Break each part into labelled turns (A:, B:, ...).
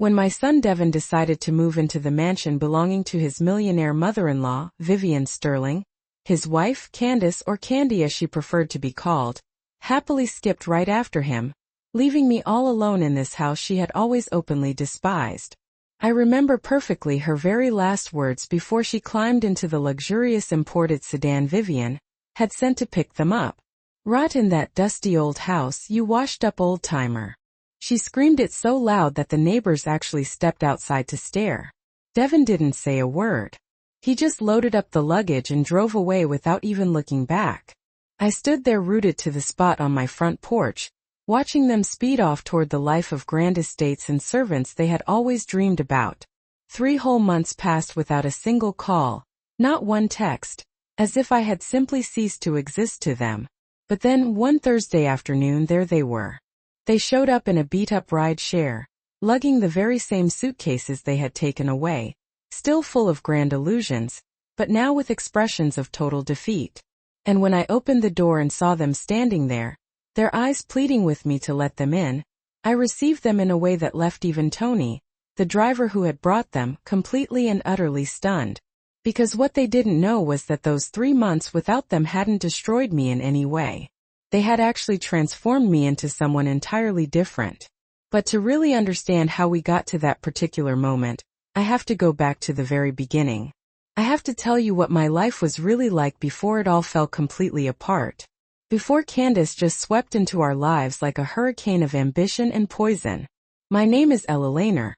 A: When my son Devin decided to move into the mansion belonging to his millionaire mother-in-law, Vivian Sterling, his wife, Candace, or Candy as she preferred to be called, happily skipped right after him, leaving me all alone in this house she had always openly despised. I remember perfectly her very last words before she climbed into the luxurious imported sedan Vivian had sent to pick them up. "Rot in that dusty old house, you washed-up old-timer." She screamed it so loud that the neighbors actually stepped outside to stare. Devin didn't say a word. He just loaded up the luggage and drove away without even looking back. I stood there rooted to the spot on my front porch, watching them speed off toward the life of grand estates and servants they had always dreamed about. 3 whole months passed without a single call, not one text, as if I had simply ceased to exist to them. But then, one Thursday afternoon, there they were. They showed up in a beat-up ride share, lugging the very same suitcases they had taken away, still full of grand illusions, but now with expressions of total defeat. And when I opened the door and saw them standing there, their eyes pleading with me to let them in, I received them in a way that left even Tony, the driver who had brought them, completely and utterly stunned. Because what they didn't know was that those 3 months without them hadn't destroyed me in any way. They had actually transformed me into someone entirely different. But to really understand how we got to that particular moment, I have to go back to the very beginning. I have to tell you what my life was really like before it all fell completely apart. Before Candace just swept into our lives like a hurricane of ambition and poison. My name is Layla,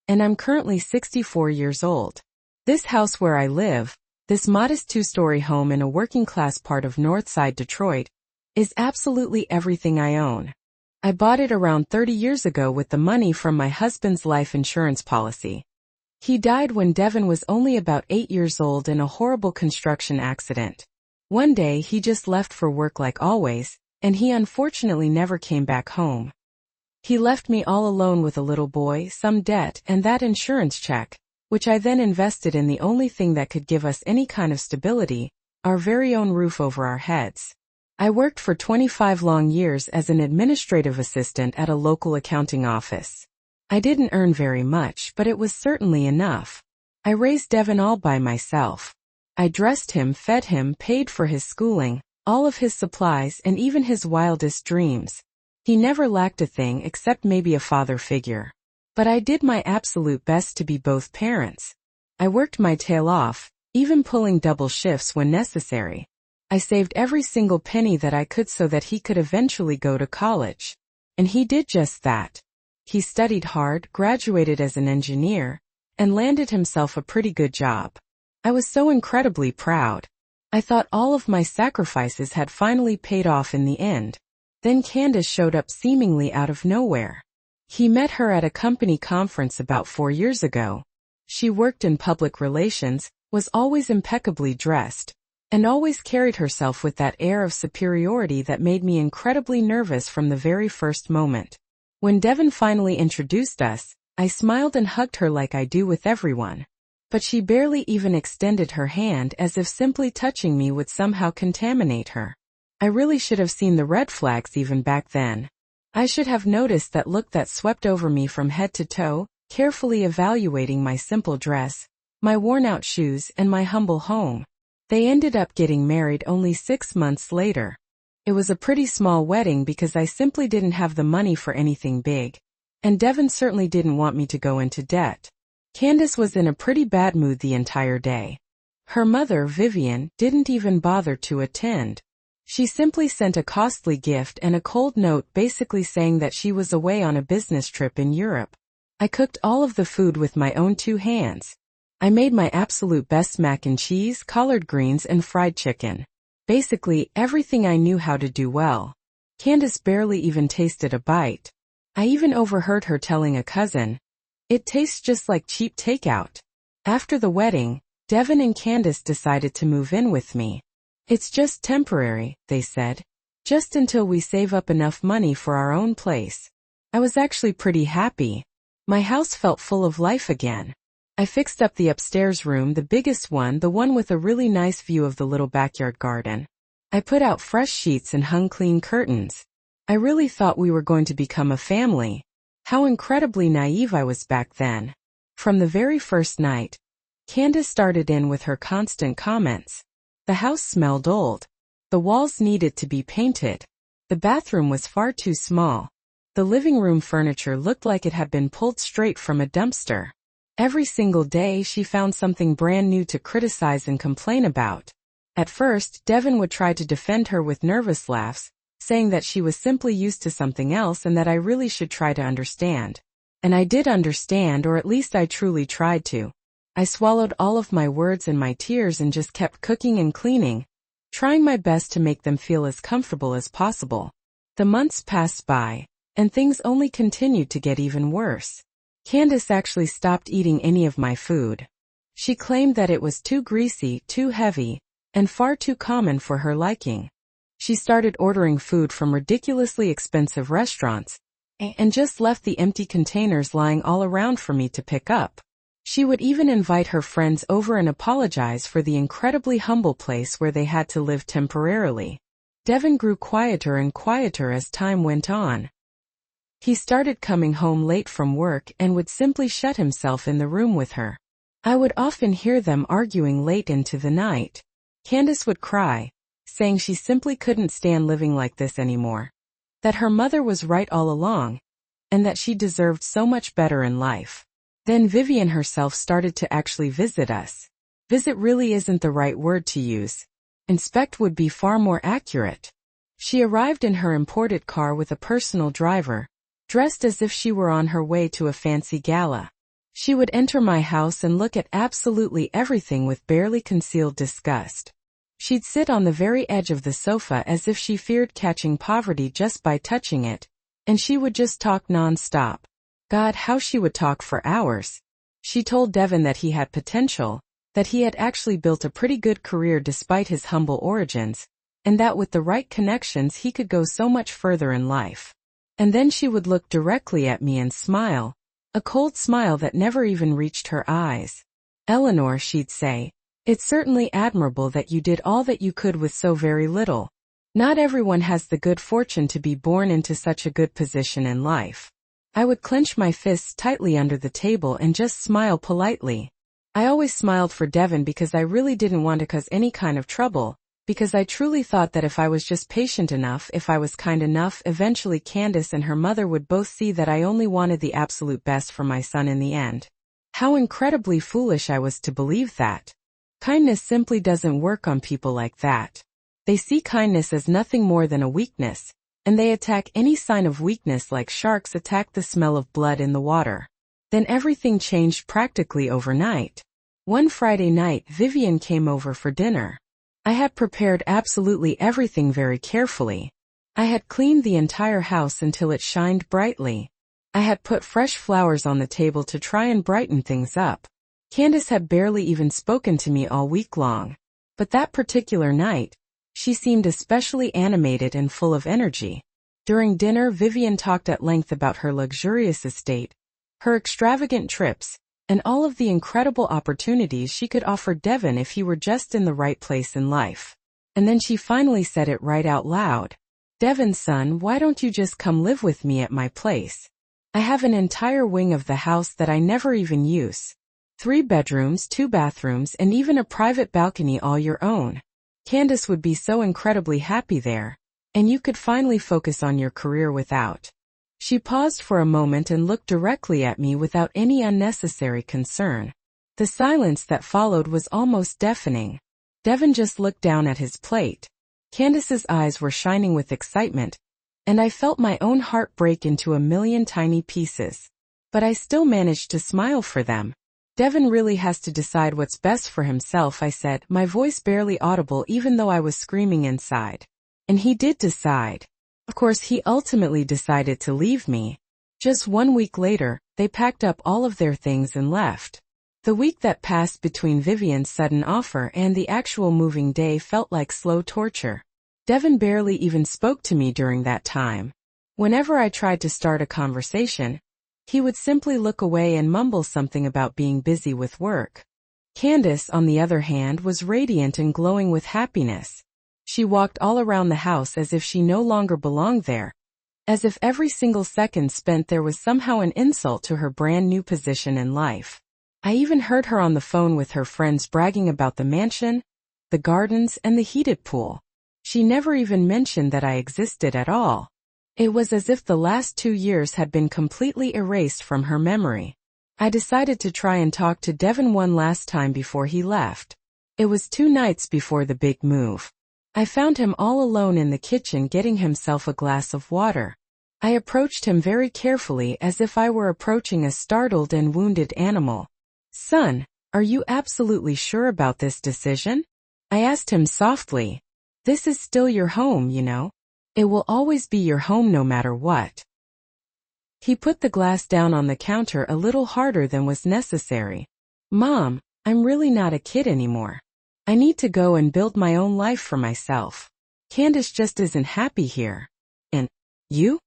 A: and I'm currently 64 years old. This house where I live, this modest 2-story home in a working-class part of Northside Detroit, is absolutely everything I own. I bought it around 30 years ago with the money from my husband's life insurance policy. He died when Devin was only about 8 years old in a horrible construction accident. One day he just left for work like always, and he unfortunately never came back home. He left me all alone with a little boy, some debt, and that insurance check, which I then invested in the only thing that could give us any kind of stability, our very own roof over our heads. I worked for 25 long years as an administrative assistant at a local accounting office. I didn't earn very much, but it was certainly enough. I raised Devin all by myself. I dressed him, fed him, paid for his schooling, all of his supplies, and even his wildest dreams. He never lacked a thing except maybe a father figure. But I did my absolute best to be both parents. I worked my tail off, even pulling double shifts when necessary. I saved every single penny that I could so that he could eventually go to college. And he did just that. He studied hard, graduated as an engineer, and landed himself a pretty good job. I was so incredibly proud. I thought all of my sacrifices had finally paid off in the end. Then Candace showed up seemingly out of nowhere. He met her at a company conference about 4 years ago. She worked in public relations, was always impeccably dressed, and always carried herself with that air of superiority that made me incredibly nervous from the very first moment. When Devin finally introduced us, I smiled and hugged her like I do with everyone. But she barely even extended her hand, as if simply touching me would somehow contaminate her. I really should have seen the red flags even back then. I should have noticed that look that swept over me from head to toe, carefully evaluating my simple dress, my worn-out shoes, and my humble home. They ended up getting married only 6 months later. It was a pretty small wedding because I simply didn't have the money for anything big. And Devin certainly didn't want me to go into debt. Candace was in a pretty bad mood the entire day. Her mother, Vivian, didn't even bother to attend. She simply sent a costly gift and a cold note basically saying that she was away on a business trip in Europe. I cooked all of the food with my own 2 hands. I made my absolute best mac and cheese, collard greens, and fried chicken. Basically, everything I knew how to do well. Candace barely even tasted a bite. I even overheard her telling a cousin, "It tastes just like cheap takeout." After the wedding, Devin and Candace decided to move in with me. "It's just temporary," they said. "Just until we save up enough money for our own place." I was actually pretty happy. My house felt full of life again. I fixed up the upstairs room, the biggest one, the one with a really nice view of the little backyard garden. I put out fresh sheets and hung clean curtains. I really thought we were going to become a family. How incredibly naive I was back then. From the very first night, Candace started in with her constant comments. The house smelled old. The walls needed to be painted. The bathroom was far too small. The living room furniture looked like it had been pulled straight from a dumpster. Every single day she found something brand new to criticize and complain about. At first, Devin would try to defend her with nervous laughs, saying that she was simply used to something else and that I really should try to understand. And I did understand, or at least I truly tried to. I swallowed all of my words and my tears and just kept cooking and cleaning, trying my best to make them feel as comfortable as possible. The months passed by, and things only continued to get even worse. Candace actually stopped eating any of my food. She claimed that it was too greasy, too heavy, and far too common for her liking. She started ordering food from ridiculously expensive restaurants, and just left the empty containers lying all around for me to pick up. She would even invite her friends over and apologize for the incredibly humble place where they had to live temporarily. Devin grew quieter and quieter as time went on. He started coming home late from work and would simply shut himself in the room with her. I would often hear them arguing late into the night. Candace would cry, saying she simply couldn't stand living like this anymore. That her mother was right all along, and that she deserved so much better in life. Then Vivian herself started to actually visit us. Visit really isn't the right word to use. Inspect would be far more accurate. She arrived in her imported car with a personal driver, dressed as if she were on her way to a fancy gala. She would enter my house and look at absolutely everything with barely concealed disgust. She'd sit on the very edge of the sofa as if she feared catching poverty just by touching it, and she would just talk non-stop. God, how she would talk for hours. She told Devin that he had potential, that he had actually built a pretty good career despite his humble origins, and that with the right connections he could go so much further in life. And then she would look directly at me and smile, a cold smile that never even reached her eyes. Eleanor, she'd say, it's certainly admirable that you did all that you could with so very little. Not everyone has the good fortune to be born into such a good position in life. I would clench my fists tightly under the table and just smile politely. I always smiled for Devin because I really didn't want to cause any kind of trouble, because I truly thought that if I was just patient enough, if I was kind enough, eventually Candace and her mother would both see that I only wanted the absolute best for my son in the end. How incredibly foolish I was to believe that. Kindness simply doesn't work on people like that. They see kindness as nothing more than a weakness, and they attack any sign of weakness like sharks attack the smell of blood in the water. Then everything changed practically overnight. One Friday night, Vivian came over for dinner. I had prepared absolutely everything very carefully. I had cleaned the entire house until it shined brightly. I had put fresh flowers on the table to try and brighten things up. Candace had barely even spoken to me all week long. But that particular night, she seemed especially animated and full of energy. During dinner, Vivian talked at length about her luxurious estate, her extravagant trips, and all of the incredible opportunities she could offer Devin if he were just in the right place in life. And then she finally said it right out loud. Devin, son, why don't you just come live with me at my place? I have an entire wing of the house that I never even use. 3 bedrooms, 2 bathrooms, and even a private balcony all your own. Candace would be so incredibly happy there, and you could finally focus on your career without. She paused for a moment and looked directly at me without any unnecessary concern. The silence that followed was almost deafening. Devin just looked down at his plate. Candace's eyes were shining with excitement, and I felt my own heart break into a million tiny pieces. But I still managed to smile for them. Devin really has to decide what's best for himself, I said, my voice barely audible even though I was screaming inside. And he did decide. Of course, he ultimately decided to leave me. Just 1 week later, they packed up all of their things and left. The week that passed between Vivian's sudden offer and the actual moving day felt like slow torture. Devin barely even spoke to me during that time. Whenever I tried to start a conversation, he would simply look away and mumble something about being busy with work. Candace, on the other hand, was radiant and glowing with happiness. She walked all around the house as if she no longer belonged there, as if every single second spent there was somehow an insult to her brand new position in life. I even heard her on the phone with her friends bragging about the mansion, the gardens, and the heated pool. She never even mentioned that I existed at all. It was as if the last 2 years had been completely erased from her memory. I decided to try and talk to Devin one last time before he left. It was 2 nights before the big move. I found him all alone in the kitchen getting himself a glass of water. I approached him very carefully as if I were approaching a startled and wounded animal. "Son, are you absolutely sure about this decision?" I asked him softly. "This is still your home, you know. It will always be your home no matter what." He put the glass down on the counter a little harder than was necessary. "Mom, I'm really not a kid anymore. I need to go and build my own life for myself. Candace just isn't happy here. And you?"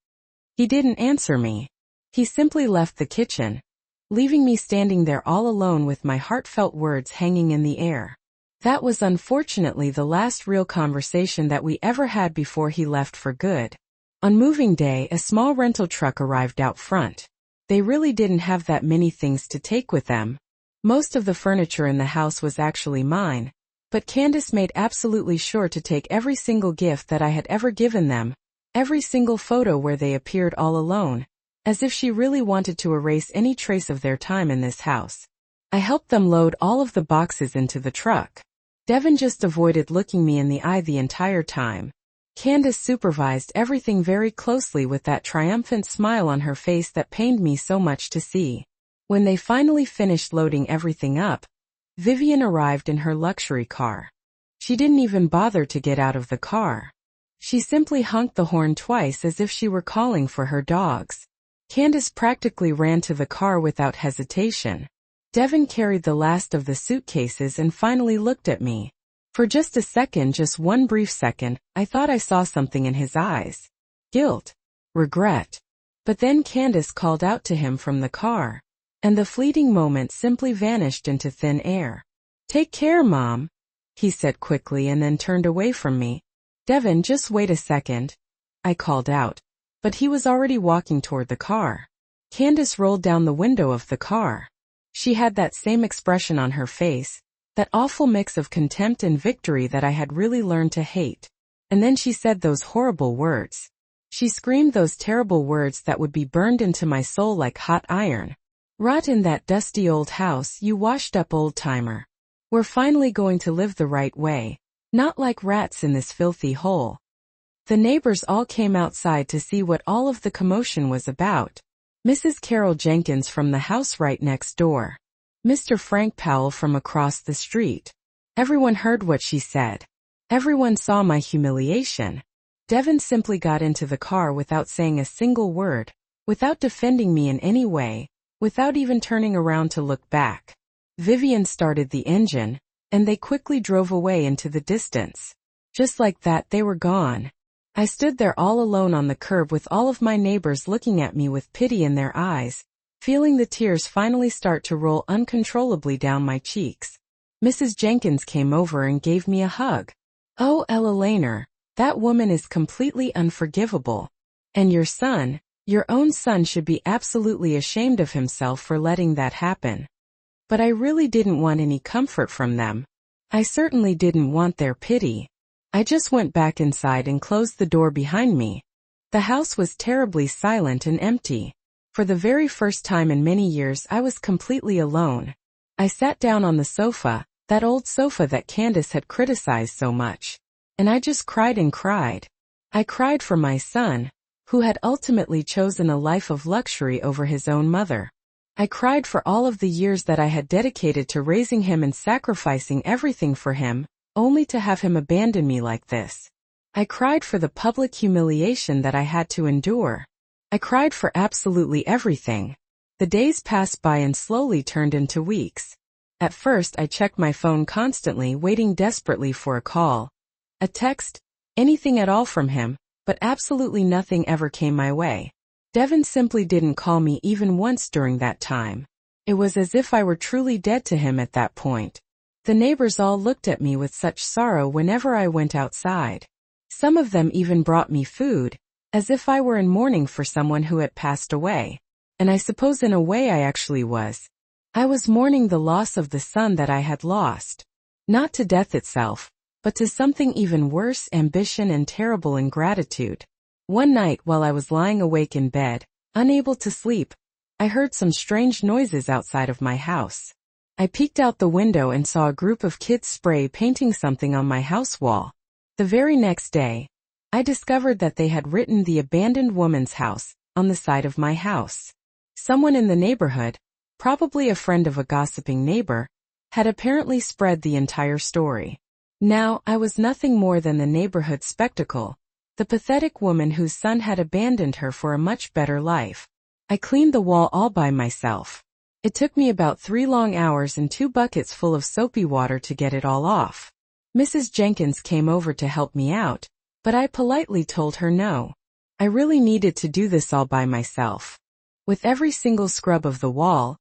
A: He didn't answer me. He simply left the kitchen, leaving me standing there all alone with my heartfelt words hanging in the air. That was unfortunately the last real conversation that we ever had before he left for good. On moving day, a small rental truck arrived out front. They really didn't have that many things to take with them. Most of the furniture in the house was actually mine, but Candace made absolutely sure to take every single gift that I had ever given them, every single photo where they appeared all alone, as if she really wanted to erase any trace of their time in this house. I helped them load all of the boxes into the truck. Devin just avoided looking me in the eye the entire time. Candace supervised everything very closely with that triumphant smile on her face that pained me so much to see. When they finally finished loading everything up, Vivian arrived in her luxury car. She didn't even bother to get out of the car. She simply honked the horn twice as if she were calling for her dogs. Candace practically ran to the car without hesitation. Devin carried the last of the suitcases and finally looked at me. For just a second, just one brief second, I thought I saw something in his eyes. Guilt. Regret. But then Candace called out to him from the car, and the fleeting moment simply vanished into thin air. "Take care, Mom," he said quickly and then turned away from me. "Devin, just wait a second," I called out, but he was already walking toward the car. Candace rolled down the window of the car. She had that same expression on her face, that awful mix of contempt and victory that I had really learned to hate. And then she said those horrible words. She screamed those terrible words that would be burned into my soul like hot iron. "Rot in that dusty old house, you washed-up old-timer. We're finally going to live the right way, not like rats in this filthy hole." The neighbors all came outside to see what all of the commotion was about. Mrs. Carol Jenkins from the house right next door. Mr. Frank Powell from across the street. Everyone heard what she said. Everyone saw my humiliation. Devin simply got into the car without saying a single word, without defending me in any way, without even turning around to look back. Vivian started the engine, and they quickly drove away into the distance. Just like that, they were gone. I stood there all alone on the curb with all of my neighbors looking at me with pity in their eyes, feeling the tears finally start to roll uncontrollably down my cheeks. Mrs. Jenkins came over and gave me a hug. "Oh, Ella Laner, that woman is completely unforgivable. And your son, your own son, should be absolutely ashamed of himself for letting that happen." But I really didn't want any comfort from them. I certainly didn't want their pity. I just went back inside and closed the door behind me. The house was terribly silent and empty. For the very first time in many years, I was completely alone. I sat down on the sofa, that old sofa that Candace had criticized so much, and I just cried and cried. I cried for my son, who had ultimately chosen a life of luxury over his own mother. I cried for all of the years that I had dedicated to raising him and sacrificing everything for him, only to have him abandon me like this. I cried for the public humiliation that I had to endure. I cried for absolutely everything. The days passed by and slowly turned into weeks. At first, I checked my phone constantly, waiting desperately for a call, a text, anything at all from him, but absolutely nothing ever came my way. Devin simply didn't call me even once during that time. It was as if I were truly dead to him at that point. The neighbors all looked at me with such sorrow whenever I went outside. Some of them even brought me food, as if I were in mourning for someone who had passed away. And I suppose in a way I actually was. I was mourning the loss of the son that I had lost. Not to death itself, but to something even worse: ambition and terrible ingratitude. One night while I was lying awake in bed, unable to sleep, I heard some strange noises outside of my house. I peeked out the window and saw a group of kids spray painting something on my house wall. The very next day, I discovered that they had written "The Abandoned Woman's House" on the side of my house. Someone in the neighborhood, probably a friend of a gossiping neighbor, had apparently spread the entire story. Now, I was nothing more than the neighborhood spectacle, the pathetic woman whose son had abandoned her for a much better life. I cleaned the wall all by myself. It took me about 3 long hours and 2 buckets full of soapy water to get it all off. Mrs. Jenkins came over to help me out, but I politely told her no. I really needed to do this all by myself. With every single scrub of the wall,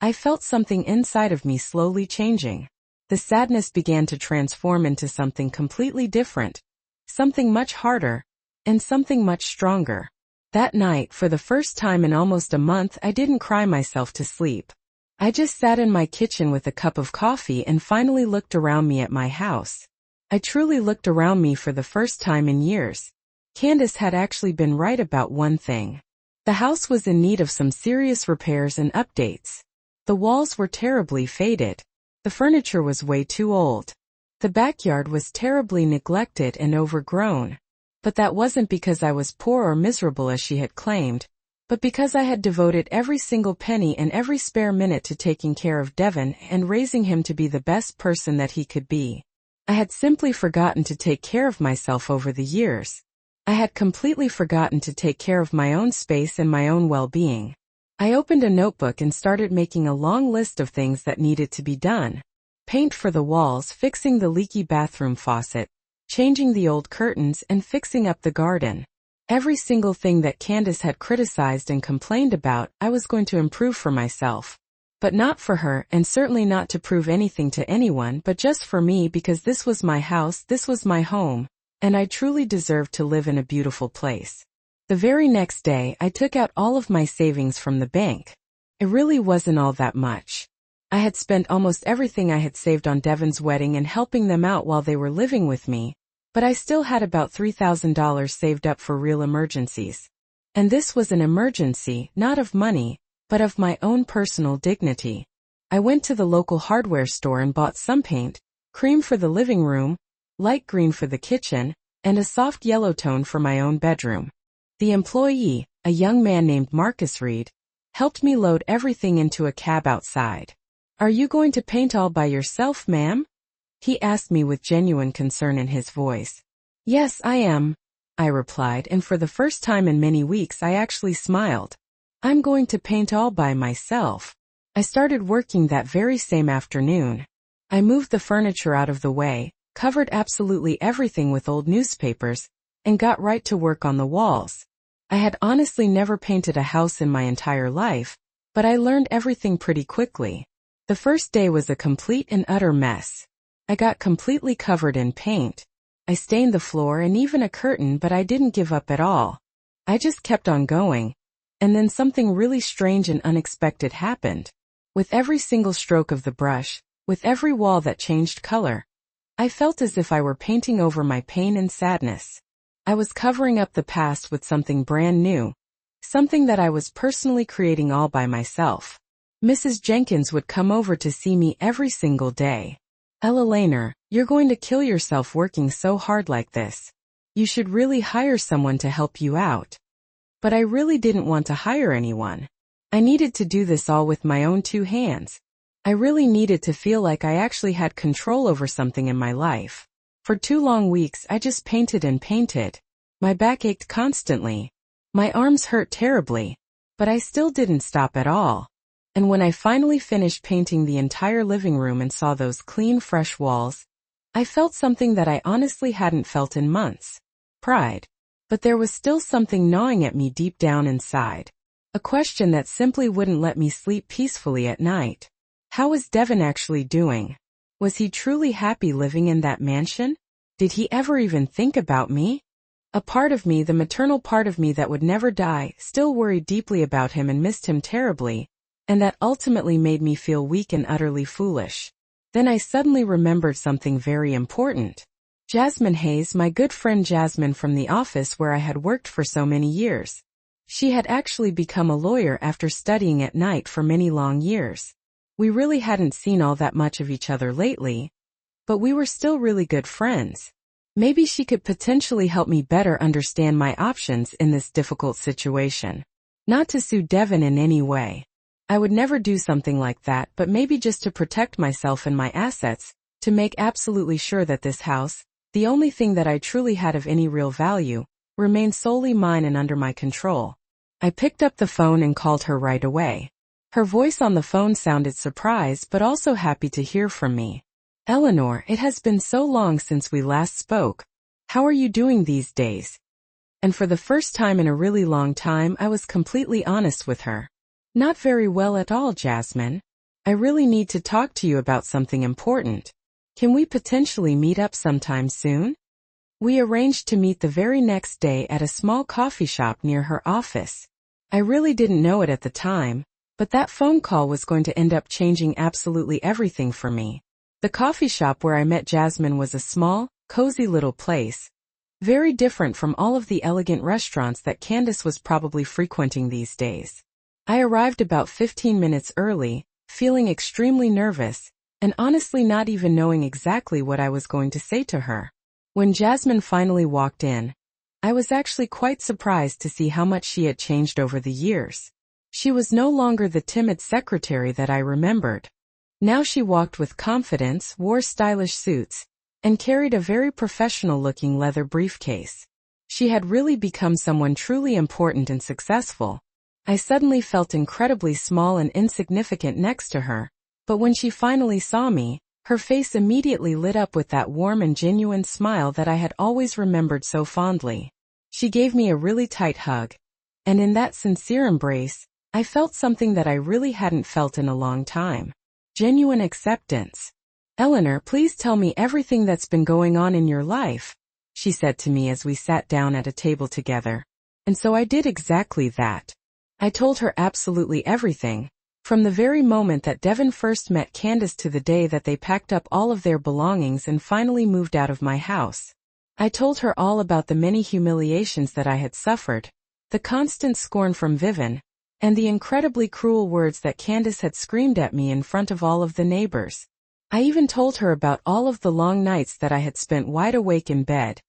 A: I felt something inside of me slowly changing. The sadness began to transform into something completely different, something much harder, and something much stronger. That night, for the first time in almost a month, I didn't cry myself to sleep. I just sat in my kitchen with a cup of coffee and finally looked around me at my house. I truly looked around me for the first time in years. Candace had actually been right about one thing. The house was in need of some serious repairs and updates. The walls were terribly faded. The furniture was way too old. The backyard was terribly neglected and overgrown. But that wasn't because I was poor or miserable as she had claimed, but because I had devoted every single penny and every spare minute to taking care of Devin and raising him to be the best person that he could be. I had simply forgotten to take care of myself over the years. I had completely forgotten to take care of my own space and my own well-being. I opened a notebook and started making a long list of things that needed to be done. Paint for the walls, fixing the leaky bathroom faucet, changing the old curtains, and fixing up the garden. Every single thing that Candace had criticized and complained about, I was going to improve for myself. But not for her, and certainly not to prove anything to anyone, but just for me, because this was my house, this was my home, and I truly deserved to live in a beautiful place. The very next day, I took out all of my savings from the bank. It really wasn't all that much. I had spent almost everything I had saved on Devin's wedding and helping them out while they were living with me, but I still had about $3,000 saved up for real emergencies. And this was an emergency, not of money, but of my own personal dignity. I went to the local hardware store and bought some paint, cream for the living room, light green for the kitchen, and a soft yellow tone for my own bedroom. The employee, a young man named Marcus Reed, helped me load everything into a cab outside. "Are you going to paint all by yourself, ma'am?" he asked me with genuine concern in his voice. "Yes, I am," I replied, and for the first time in many weeks I actually smiled. "I'm going to paint all by myself." I started working that very same afternoon. I moved the furniture out of the way, covered absolutely everything with old newspapers, and got right to work on the walls. I had honestly never painted a house in my entire life, but I learned everything pretty quickly. The first day was a complete and utter mess. I got completely covered in paint. I stained the floor and even a curtain, but I didn't give up at all. I just kept on going. And then something really strange and unexpected happened. With every single stroke of the brush, with every wall that changed color, I felt as if I were painting over my pain and sadness. I was covering up the past with something brand new, something that I was personally creating all by myself. Mrs. Jenkins would come over to see me every single day. "Ella Laner, you're going to kill yourself working so hard like this. You should really hire someone to help you out." But I really didn't want to hire anyone. I needed to do this all with my own 2 hands. I really needed to feel like I actually had control over something in my life. For 2 long weeks I just painted and painted. My back ached constantly. My arms hurt terribly. But I still didn't stop at all. And when I finally finished painting the entire living room and saw those clean, fresh walls, I felt something that I honestly hadn't felt in months. Pride. But there was still something gnawing at me deep down inside. A question that simply wouldn't let me sleep peacefully at night. How was Devin actually doing? Was he truly happy living in that mansion? Did he ever even think about me? A part of me, the maternal part of me that would never die, still worried deeply about him and missed him terribly, and that ultimately made me feel weak and utterly foolish. Then I suddenly remembered something very important. Jasmine Hayes, my good friend Jasmine from the office where I had worked for so many years. She had actually become a lawyer after studying at night for many long years. We really hadn't seen all that much of each other lately, but we were still really good friends. Maybe she could potentially help me better understand my options in this difficult situation. Not to sue Devin in any way. I would never do something like that, but maybe just to protect myself and my assets, to make absolutely sure that this house, the only thing that I truly had of any real value, remained solely mine and under my control. I picked up the phone and called her right away. Her voice on the phone sounded surprised but also happy to hear from me. "Eleanor, it has been so long since we last spoke. How are you doing these days?" And for the first time in a really long time, I was completely honest with her. "Not very well at all, Jasmine. I really need to talk to you about something important. Can we potentially meet up sometime soon?" We arranged to meet the very next day at a small coffee shop near her office. I really didn't know it at the time, but that phone call was going to end up changing absolutely everything for me. The coffee shop where I met Jasmine was a small, cozy little place, very different from all of the elegant restaurants that Candace was probably frequenting these days. I arrived about 15 minutes early, feeling extremely nervous, and honestly not even knowing exactly what I was going to say to her. When Jasmine finally walked in, I was actually quite surprised to see how much she had changed over the years. She was no longer the timid secretary that I remembered. Now she walked with confidence, wore stylish suits, and carried a very professional-looking leather briefcase. She had really become someone truly important and successful. I suddenly felt incredibly small and insignificant next to her, but when she finally saw me, her face immediately lit up with that warm and genuine smile that I had always remembered so fondly. She gave me a really tight hug, and in that sincere embrace, I felt something that I really hadn't felt in a long time. Genuine acceptance. "Eleanor, please tell me everything that's been going on in your life," she said to me as we sat down at a table together. And so I did exactly that. I told her absolutely everything, from the very moment that Devin first met Candace to the day that they packed up all of their belongings and finally moved out of my house. I told her all about the many humiliations that I had suffered, the constant scorn from Vivian, and the incredibly cruel words that Candace had screamed at me in front of all of the neighbors. I even told her about all of the long nights that I had spent wide awake in bed,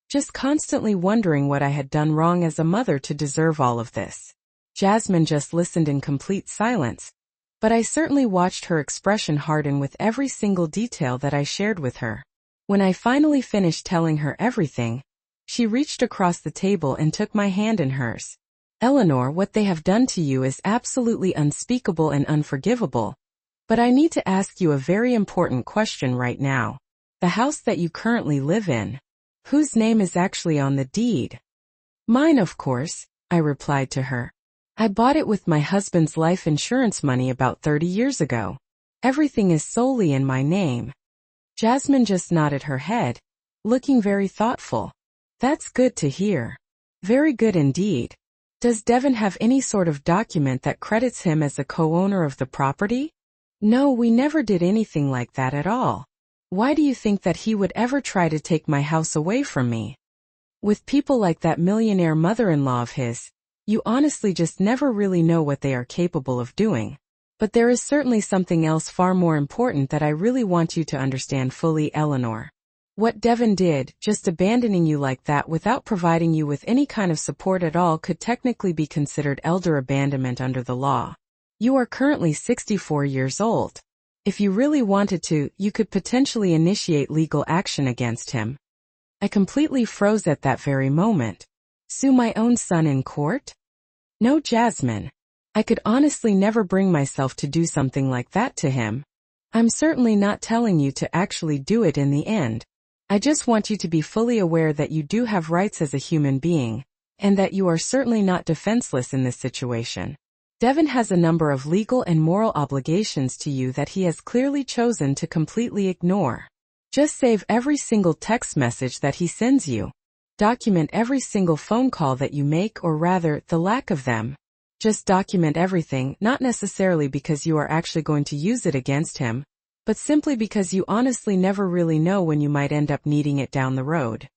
A: just constantly wondering what I had done wrong as a mother to deserve all of this. Jasmine just listened in complete silence, but I certainly watched her expression harden with every single detail that I shared with her. When I finally finished telling her everything, she reached across the table and took my hand in hers. "Eleanor, what they have done to you is absolutely unspeakable and unforgivable. But I need to ask you a very important question right now. The house that you currently live in, whose name is actually on the deed?" "Mine, of course," I replied to her. "I bought it with my husband's life insurance money about 30 years ago. Everything is solely in my name." Jasmine just nodded her head, looking very thoughtful. "That's good to hear. Very good indeed. Does Devin have any sort of document that credits him as a co-owner of the property?" "No, we never did anything like that at all. Why do you think that he would ever try to take my house away from me? With people like that millionaire mother-in-law of his, you honestly just never really know what they are capable of doing. But there is certainly something else far more important that I really want you to understand fully, Eleanor. What Devin did, just abandoning you like that without providing you with any kind of support at all, could technically be considered elder abandonment under the law. You are currently 64 years old. If you really wanted to, you could potentially initiate legal action against him." I completely froze at that very moment. Sue my own son in court? No, Jasmine. I could honestly never bring myself to do something like that to him. I'm certainly not telling you to actually do it in the end. I just want you to be fully aware that you do have rights as a human being, and that you are certainly not defenseless in this situation. Devin has a number of legal and moral obligations to you that he has clearly chosen to completely ignore. Just save every single text message that he sends you. Document every single phone call that you make, or rather, the lack of them. Just document everything, not necessarily because you are actually going to use it against him, but simply because you honestly never really know when you might end up needing it down the road.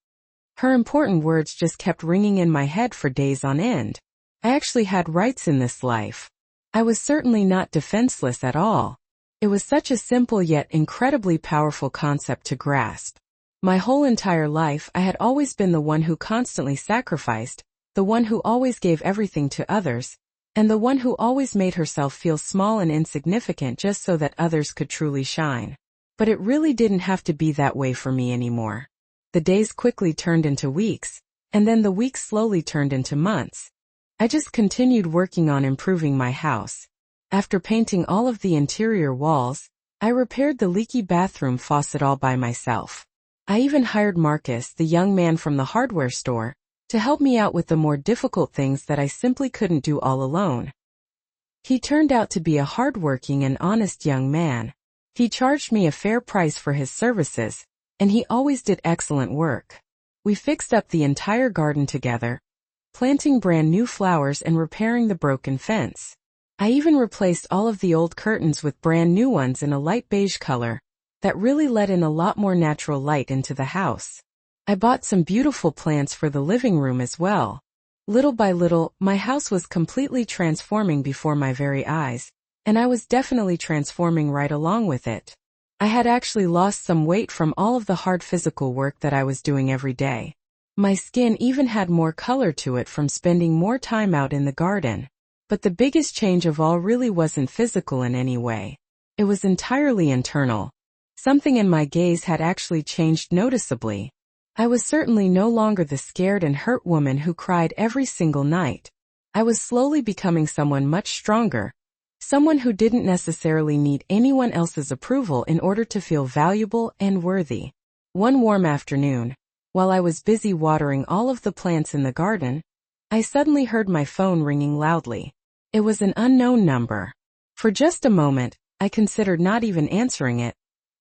A: Her important words just kept ringing in my head for days on end. I actually had rights in this life. I was certainly not defenseless at all. It was such a simple yet incredibly powerful concept to grasp. My whole entire life I had always been the one who constantly sacrificed, the one who always gave everything to others, and the one who always made herself feel small and insignificant just so that others could truly shine. But it really didn't have to be that way for me anymore. The days quickly turned into weeks, and then the weeks slowly turned into months. I just continued working on improving my house. After painting all of the interior walls, I repaired the leaky bathroom faucet all by myself. I even hired Marcus, the young man from the hardware store, to help me out with the more difficult things that I simply couldn't do all alone. He turned out to be a hardworking and honest young man. He charged me a fair price for his services, and he always did excellent work. We fixed up the entire garden together, planting brand new flowers and repairing the broken fence. I even replaced all of the old curtains with brand new ones in a light beige color that really let in a lot more natural light into the house. I bought some beautiful plants for the living room as well. Little by little, my house was completely transforming before my very eyes, and I was definitely transforming right along with it. I had actually lost some weight from all of the hard physical work that I was doing every day. My skin even had more color to it from spending more time out in the garden. But the biggest change of all really wasn't physical in any way. It was entirely internal. Something in my gaze had actually changed noticeably. I was certainly no longer the scared and hurt woman who cried every single night. I was slowly becoming someone much stronger, someone who didn't necessarily need anyone else's approval in order to feel valuable and worthy. One warm afternoon, while I was busy watering all of the plants in the garden, I suddenly heard my phone ringing loudly. It was an unknown number. For just a moment, I considered not even answering it,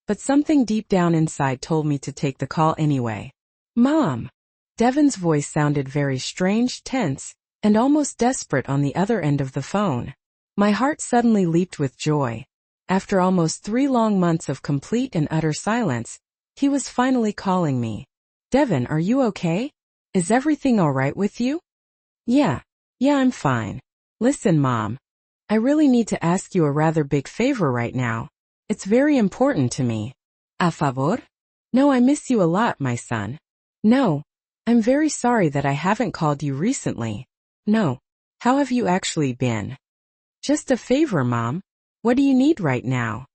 A: but something deep down inside told me to take the call anyway. Mom! Devon's voice sounded very strange, tense, and almost desperate on the other end of the phone. My heart suddenly leaped with joy. After almost 3 long months of complete and utter silence, he was finally calling me. Devon, are you okay? Is everything all right with you? Yeah, I'm fine. Listen, Mom. I really need to ask you a rather big favor right now. It's very important to me. A favor? No, I miss you a lot, my son. No. I'm very sorry that I haven't called you recently. No. How have you actually been? Just a favor, Mom. What do you need right now?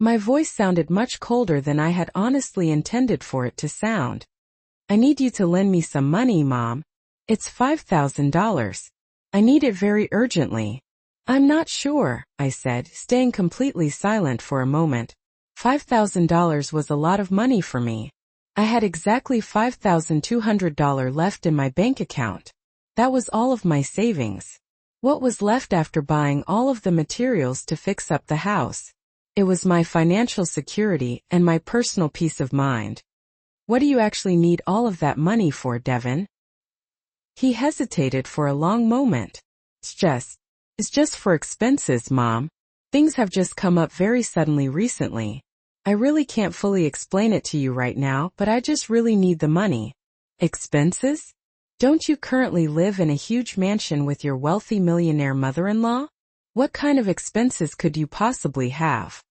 A: My voice sounded much colder than I had honestly intended for it to sound. I need you to lend me some money, Mom. It's $5,000. I need it very urgently. I'm not sure, I said, staying completely silent for a moment. $5,000 was a lot of money for me. I had exactly $5,200 left in my bank account. That was all of my savings. What was left after buying all of the materials to fix up the house? It was my financial security and my personal peace of mind. What do you actually need all of that money for, Devon? He hesitated for a long moment. It's just for expenses, Mom. Things have just come up very suddenly recently. I really can't fully explain it to you right now, but I just really need the money. Expenses? Don't you currently live in a huge mansion with your wealthy millionaire mother-in-law? What kind of expenses could you possibly have?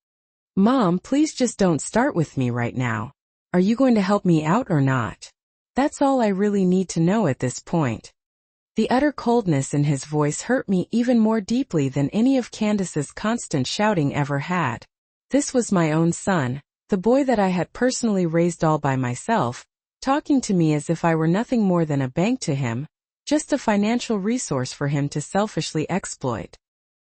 A: Mom, please just don't start with me right now. Are you going to help me out or not? That's all I really need to know at this point. The utter coldness in his voice hurt me even more deeply than any of Candace's constant shouting ever had. This was my own son, the boy that I had personally raised all by myself, talking to me as if I were nothing more than a bank to him, just a financial resource for him to selfishly exploit.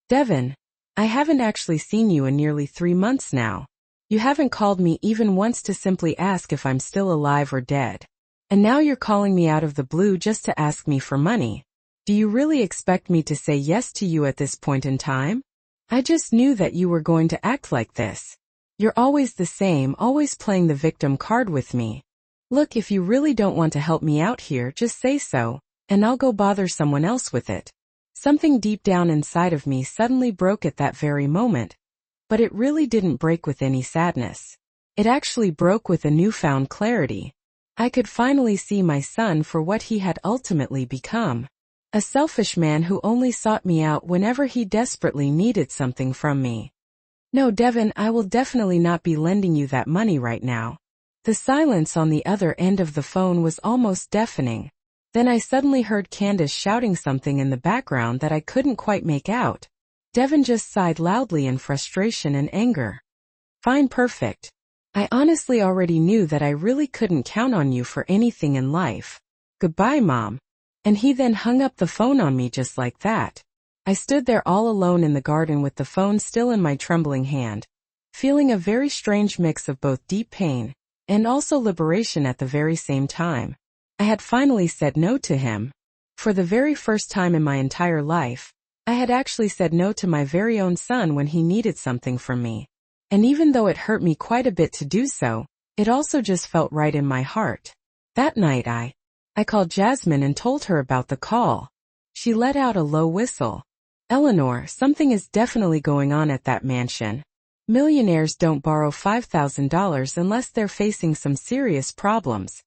A: Devon, I haven't actually seen you in nearly 3 months now. You haven't called me even once to simply ask if I'm still alive or dead. And now you're calling me out of the blue just to ask me for money. Do you really expect me to say yes to you at this point in time? I just knew that you were going to act like this. You're always the same, always playing the victim card with me. Look, if you really don't want to help me out here, just say so, and I'll go bother someone else with it. Something deep down inside of me suddenly broke at that very moment, but it really didn't break with any sadness. It actually broke with a newfound clarity. I could finally see my son for what he had ultimately become. A selfish man who only sought me out whenever he desperately needed something from me. No, Devin, I will definitely not be lending you that money right now. The silence on the other end of the phone was almost deafening. Then I suddenly heard Candace shouting something in the background that I couldn't quite make out. Devin just sighed loudly in frustration and anger. Fine, perfect. I honestly already knew that I really couldn't count on you for anything in life. Goodbye, Mom. And he then hung up the phone on me just like that. I stood there all alone in the garden with the phone still in my trembling hand, feeling a very strange mix of both deep pain and also liberation at the very same time. I had finally said no to him. For the very first time in my entire life, I had actually said no to my very own son when he needed something from me. And even though it hurt me quite a bit to do so, it also just felt right in my heart. That night I called Jasmine and told her about the call. She let out a low whistle. Eleanor, something is definitely going on at that mansion. Millionaires don't borrow $5,000 unless they're facing some serious problems.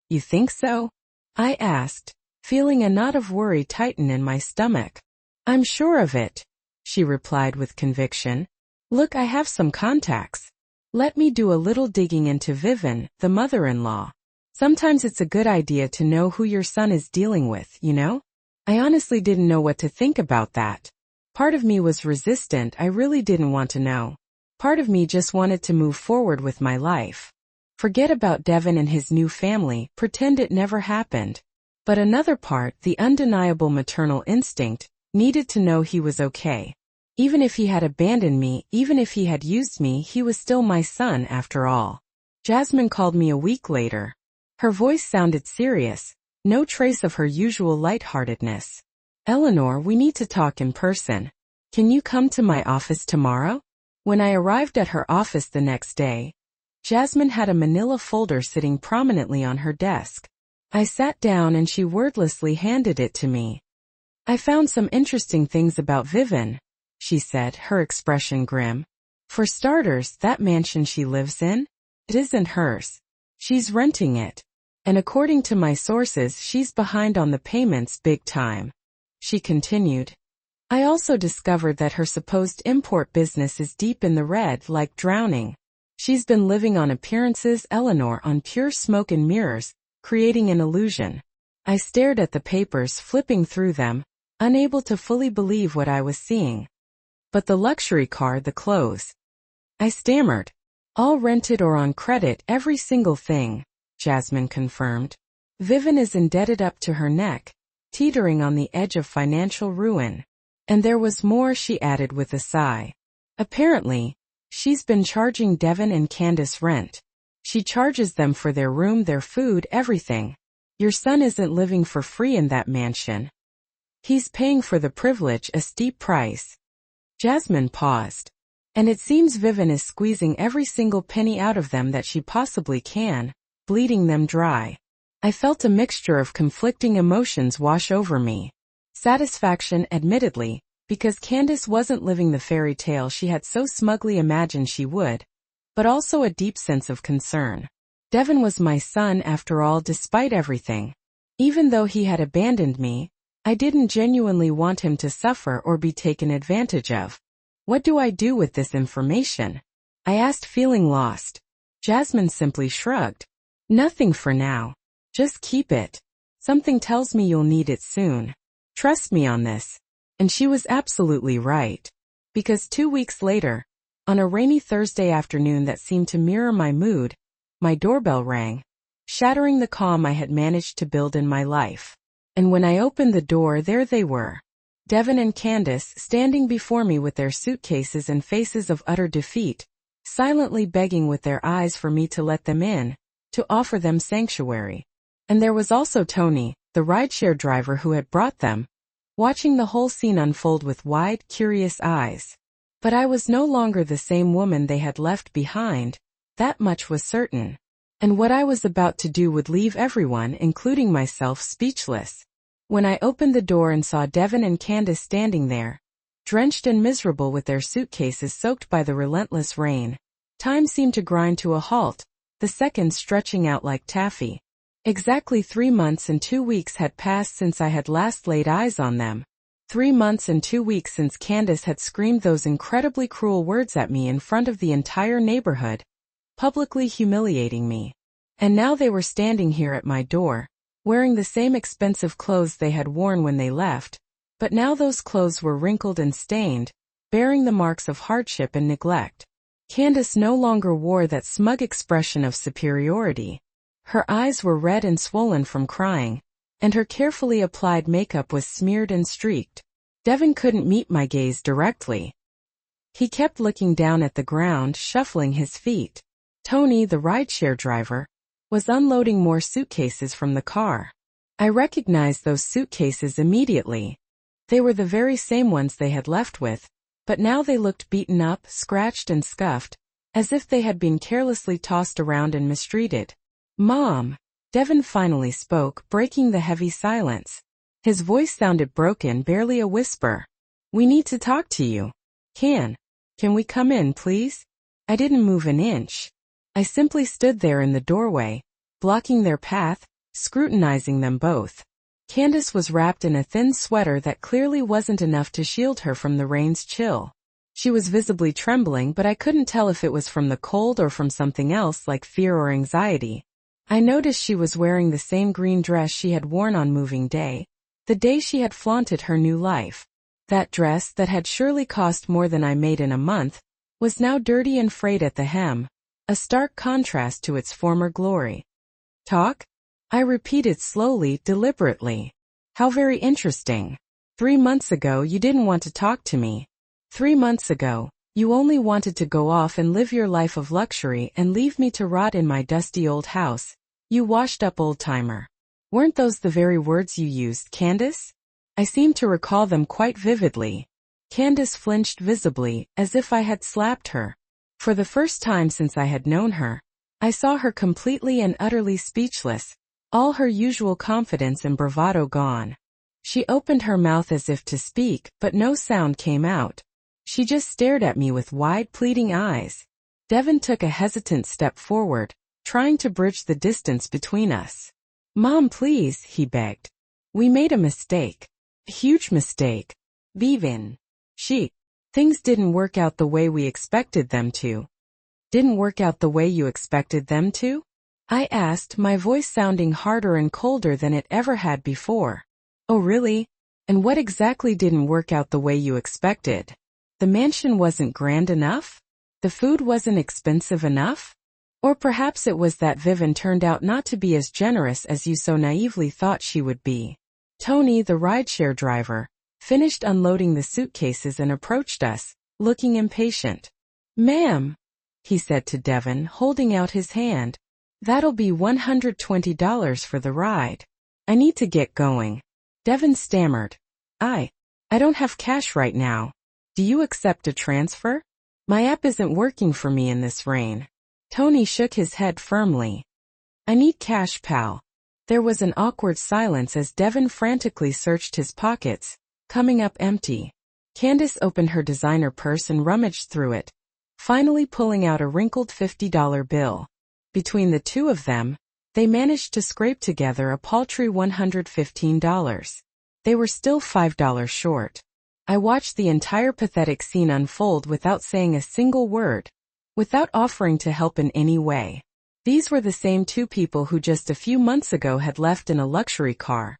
A: You think so? I asked, feeling a knot of worry tighten in my stomach. I'm sure of it, she replied with conviction. Look, I have some contacts. Let me do a little digging into Vivian, the mother-in-law. Sometimes it's a good idea to know who your son is dealing with, you know? I honestly didn't know what to think about that. Part of me was resistant, I really didn't want to know. Part of me just wanted to move forward with my life. Forget about Devin and his new family, pretend it never happened. But another part, the undeniable maternal instinct, needed to know he was okay. Even if he had abandoned me, even if he had used me, he was still my son after all. Jasmine called me a week later. Her voice sounded serious, no trace of her usual lightheartedness. Eleanor, we need to talk in person. Can you come to my office tomorrow? When I arrived at her office the next day, Jasmine had a manila folder sitting prominently on her desk. I sat down and she wordlessly handed it to me. I found some interesting things about Vivian, she said, her expression grim. For starters, that mansion she lives in? It isn't hers. She's renting it. And according to my sources, she's behind on the payments big time. She continued. I also discovered that her supposed import business is deep in the red, like drowning. She's been living on appearances, Eleanor, on pure smoke and mirrors, creating an illusion. I stared at the papers, flipping through them, unable to fully believe what I was seeing. But the luxury car, the clothes. I stammered. All rented or on credit, every single thing, Jasmine confirmed. Vivian is indebted up to her neck, teetering on the edge of financial ruin. And there was more, she added with a sigh. Apparently, she's been charging Devin and Candace rent. She charges them for their room, their food, everything. Your son isn't living for free in that mansion. He's paying for the privilege, a steep price. Jasmine paused. And it seems Vivian is squeezing every single penny out of them that she possibly can, bleeding them dry. I felt a mixture of conflicting emotions wash over me. Satisfaction, admittedly, because Candace wasn't living the fairy tale she had so smugly imagined she would, but also a deep sense of concern. Devin was my son after all, despite everything. Even though he had abandoned me, I didn't genuinely want him to suffer or be taken advantage of. What do I do with this information? I asked, feeling lost. Jasmine simply shrugged. Nothing for now. Just keep it. Something tells me you'll need it soon. Trust me on this. And she was absolutely right. Because 2 weeks later, on a rainy Thursday afternoon that seemed to mirror my mood, my doorbell rang, shattering the calm I had managed to build in my life. And when I opened the door, there they were. Devin and Candace standing before me with their suitcases and faces of utter defeat, silently begging with their eyes for me to let them in, to offer them sanctuary. And there was also Tony, the rideshare driver who had brought them, watching the whole scene unfold with wide, curious eyes. But I was no longer the same woman they had left behind, that much was certain. and what I was about to do would leave everyone, including myself, speechless. When I opened the door and saw Devin and Candace standing there, drenched and miserable with their suitcases soaked by the relentless rain, time seemed to grind to a halt, the seconds stretching out like taffy. Exactly 3 months and 2 weeks had passed since I had last laid eyes on them. 3 months and 2 weeks since Candace had screamed those incredibly cruel words at me in front of the entire neighborhood, publicly humiliating me. And now they were standing here at my door, wearing the same expensive clothes they had worn when they left, but now those clothes were wrinkled and stained, bearing the marks of hardship and neglect. Candace no longer wore that smug expression of superiority. Her eyes were red and swollen from crying, and her carefully applied makeup was smeared and streaked. Devin couldn't meet my gaze directly. He kept looking down at the ground, shuffling his feet. Tony, the rideshare driver, was unloading more suitcases from the car. I recognized those suitcases immediately. They were the very same ones they had left with, but now they looked beaten up, scratched and scuffed, as if they had been carelessly tossed around and mistreated. "Mom," Devin finally spoke, breaking the heavy silence. His voice sounded broken, barely a whisper. "We need to talk to you. Can we come in, please?" I didn't move an inch. I simply stood there in the doorway, blocking their path, scrutinizing them both. Candace was wrapped in a thin sweater that clearly wasn't enough to shield her from the rain's chill. She was visibly trembling, but I couldn't tell if it was from the cold or from something else like fear or anxiety. I noticed she was wearing the same green dress she had worn on moving day, the day she had flaunted her new life. That dress, that had surely cost more than I made in a month, was now dirty and frayed at the hem, a stark contrast to its former glory. "Talk?" I repeated slowly, deliberately. "How very interesting. 3 months ago you didn't want to talk to me. 3 months ago, you only wanted to go off and live your life of luxury and leave me to rot in my dusty old house. You washed-up old-timer. Weren't those the very words you used, Candace?" I seemed to recall them quite vividly. Candace flinched visibly, as if I had slapped her. For the first time since I had known her, I saw her completely and utterly speechless, all her usual confidence and bravado gone. She opened her mouth as if to speak, but no sound came out. She just stared at me with wide, pleading eyes. Devin took a hesitant step forward, trying to bridge the distance between us. "Mom, please," he begged. "We made a mistake. A huge mistake. Vivin. Things didn't work out the way we expected them to." "Didn't work out the way you expected them to?" I asked, my voice sounding harder and colder than it ever had before. "Oh really? And what exactly didn't work out the way you expected? The mansion wasn't grand enough? The food wasn't expensive enough? Or perhaps it was that Vivin turned out not to be as generous as you so naively thought she would be?" Tony, the rideshare driver, finished unloading the suitcases and approached us, looking impatient. "Ma'am," he said to Devin, holding out his hand, "that'll be $120 for the ride. I need to get going." Devin stammered. I don't have cash right now. Do you accept a transfer? My app isn't working for me in this rain." Tony shook his head firmly. "I need cash, pal." There was an awkward silence as Devin frantically searched his pockets, coming up empty. Candace opened her designer purse and rummaged through it, finally pulling out a wrinkled $50 bill. Between the two of them, they managed to scrape together a paltry $115. They were still $5 short. I watched the entire pathetic scene unfold without saying a single word, without offering to help in any way. These were the same two people who just a few months ago had left in a luxury car,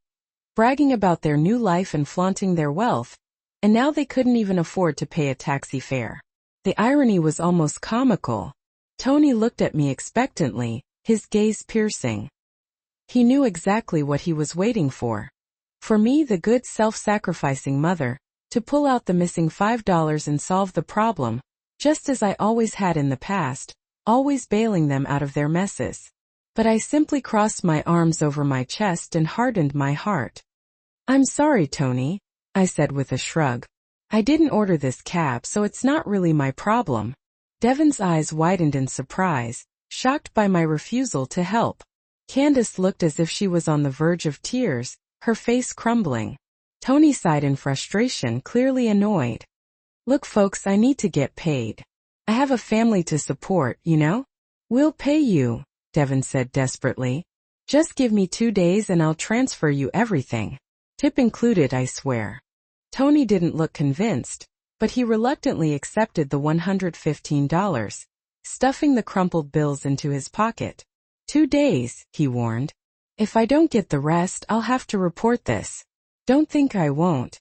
A: bragging about their new life and flaunting their wealth, and now they couldn't even afford to pay a taxi fare. The irony was almost comical. Tony looked at me expectantly, his gaze piercing. He knew exactly what he was waiting for. For me, the good self-sacrificing mother, to pull out the missing $5 and solve the problem, just as I always had in the past, always bailing them out of their messes. But I simply crossed my arms over my chest and hardened my heart. "I'm sorry, Tony," I said with a shrug. "I didn't order this cab, so it's not really my problem." Devin's eyes widened in surprise, shocked by my refusal to help. Candace looked as if she was on the verge of tears, her face crumbling. Tony sighed in frustration, clearly annoyed. Look folks, I need to get paid. I have a family to support, you know? We'll pay you, Devin said desperately. Just give me 2 days and I'll transfer you everything. Tip included, I swear. Tony didn't look convinced, but he reluctantly accepted the $115, stuffing the crumpled bills into his pocket. 2 days, he warned. If I don't get the rest, I'll have to report this. Don't think I won't.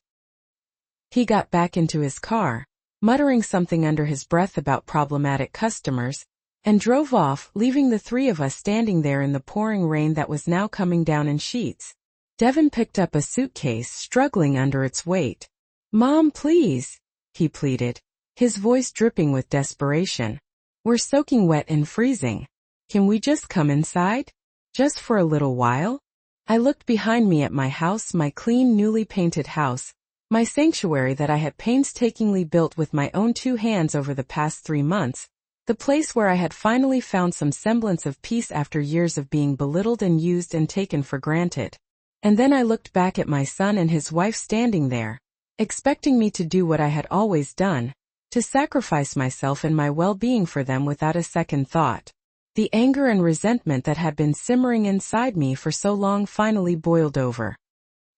A: He got back into his car, muttering something under his breath about problematic customers, and drove off, leaving the three of us standing there in the pouring rain that was now coming down in sheets. Devin picked up a suitcase, struggling under its weight. Mom, please, he pleaded, his voice dripping with desperation. We're soaking wet and freezing. Can we just come inside? Just for a little while? I looked behind me at my house, my clean, newly painted house, my sanctuary that I had painstakingly built with my own 2 hands over the past 3 months, the place where I had finally found some semblance of peace after years of being belittled and used and taken for granted. And then I looked back at my son and his wife standing there, expecting me to do what I had always done, to sacrifice myself and my well-being for them without a second thought. The anger and resentment that had been simmering inside me for so long finally boiled over.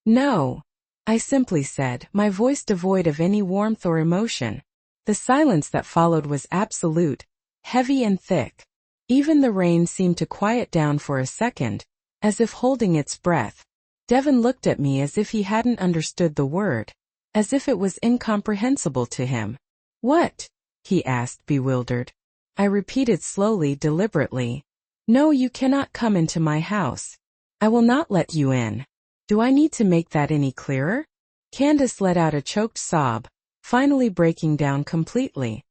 A: No, I simply said, my voice devoid of any warmth or emotion. The silence that followed was absolute, heavy and thick. Even the rain seemed to quiet down for a second, as if holding its breath. Devin looked at me as if he hadn't understood the word, as if it was incomprehensible to him. What? He asked, bewildered. I repeated slowly, deliberately. No, you cannot come into my house. I will not let you in. Do I need to make that any clearer? Candace let out a choked sob, finally breaking down completely.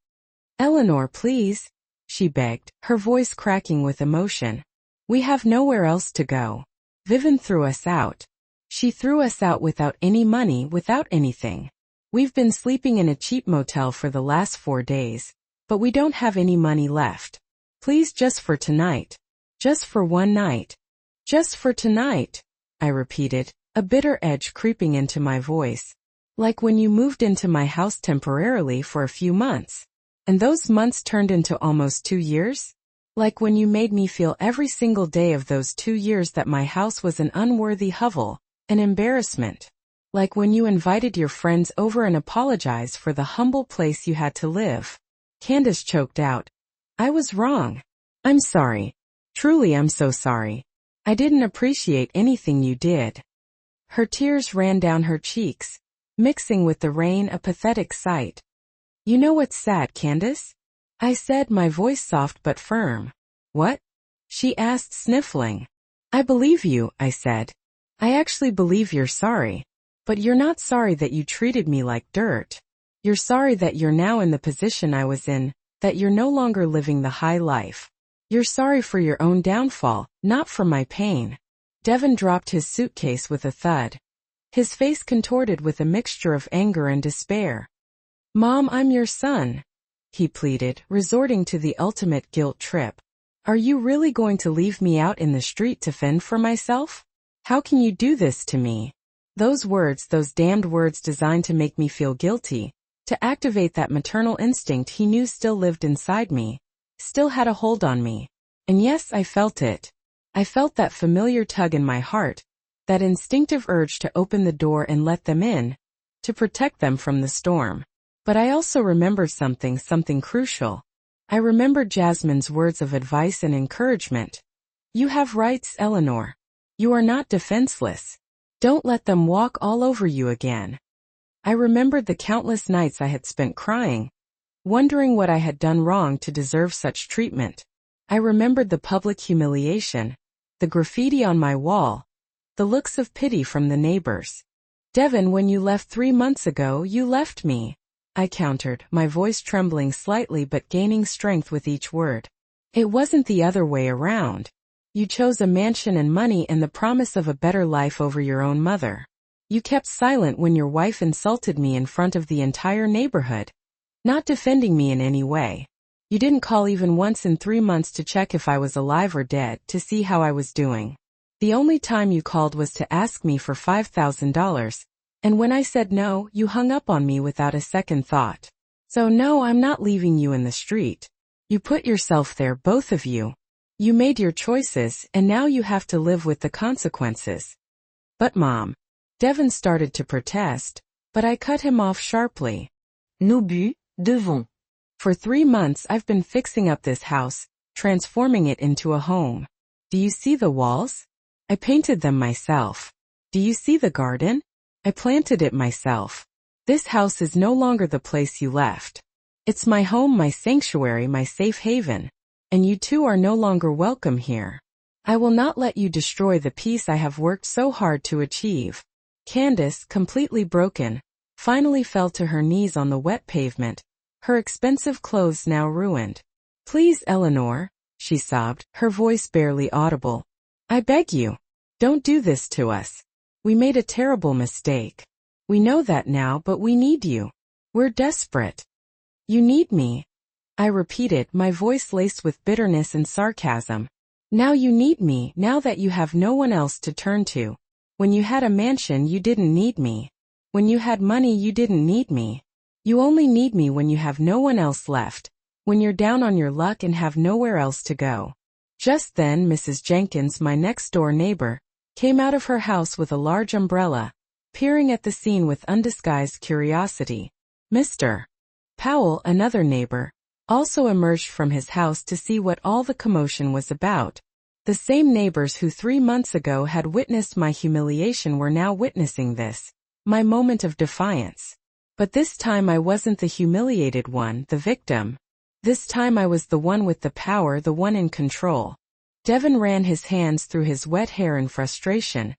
A: Eleanor, please, she begged, her voice cracking with emotion. We have nowhere else to go. Vivian threw us out. She threw us out without any money, without anything. We've been sleeping in a cheap motel for the last 4 days, but we don't have any money left. Please, just for tonight. Just for one night. Just for tonight, I repeated, a bitter edge creeping into my voice. Like when you moved into my house temporarily for a few months, and those months turned into almost 2 years? Like when you made me feel every single day of those 2 years that my house was an unworthy hovel, an embarrassment. Like when you invited your friends over and apologized for the humble place you had to live. Candace choked out. I was wrong. I'm sorry. Truly, I'm so sorry. I didn't appreciate anything you did. Her tears ran down her cheeks, mixing with the rain, a pathetic sight. You know what's sad, Candace? I said, my voice soft but firm. What? She asked, sniffling. I believe you, I said. I actually believe you're sorry. But you're not sorry that you treated me like dirt. You're sorry that you're now in the position I was in, that you're no longer living the high life. You're sorry for your own downfall, not for my pain. Devin dropped his suitcase with a thud. His face contorted with a mixture of anger and despair. Mom, I'm your son, he pleaded, resorting to the ultimate guilt trip. Are you really going to leave me out in the street to fend for myself? How can you do this to me? Those words, those damned words designed to make me feel guilty, to activate that maternal instinct he knew still lived inside me, still had a hold on me. And yes, I felt it. I felt that familiar tug in my heart, that instinctive urge to open the door and let them in, to protect them from the storm. But I also remembered something crucial. I remembered Jasmine's words of advice and encouragement. You have rights, Eleanor. You are not defenseless. Don't let them walk all over you again. I remembered the countless nights I had spent crying, wondering what I had done wrong to deserve such treatment. I remembered the public humiliation, the graffiti on my wall, the looks of pity from the neighbors. Devin, when you left 3 months ago, you left me, I countered, my voice trembling slightly but gaining strength with each word. It wasn't the other way around. You chose a mansion and money and the promise of a better life over your own mother. You kept silent when your wife insulted me in front of the entire neighborhood, not defending me in any way. You didn't call even once in 3 months to check if I was alive or dead, to see how I was doing. The only time you called was to ask me for $5,000, and when I said no, you hung up on me without a second thought. So no, I'm not leaving you in the street. You put yourself there, both of you. You made your choices, and now you have to live with the consequences. But Mom. Devin started to protest, but I cut him off sharply.
B: Nous devons.
A: For 3 months I've been fixing up this house, transforming it into a home. Do you see the walls? I painted them myself. Do you see the garden? I planted it myself. This house is no longer the place you left. It's my home, my sanctuary, my safe haven. And you two are no longer welcome here. I will not let you destroy the peace I have worked so hard to achieve. Candace, completely broken, finally fell to her knees on the wet pavement, her expensive clothes now ruined. Please, Eleanor, she sobbed, her voice barely audible. I beg you. Don't do this to us. We made a terrible mistake. We know that now, but we need you. We're desperate. You need me. I repeated, my voice laced with bitterness and sarcasm. Now you need me, now that you have no one else to turn to. When you had a mansion, you didn't need me. When you had money, you didn't need me. You only need me when you have no one else left, when you're down on your luck and have nowhere else to go. Just then, Mrs. Jenkins, my next-door neighbor, came out of her house with a large umbrella, peering at the scene with undisguised curiosity. Mr. Powell, another neighbor, also emerged from his house to see what all the commotion was about. The same neighbors who 3 months ago had witnessed my humiliation were now witnessing this, my moment of defiance. But this time I wasn't the humiliated one, the victim. This time I was the one with the power, the one in control. Devin ran his hands through his wet hair in frustration,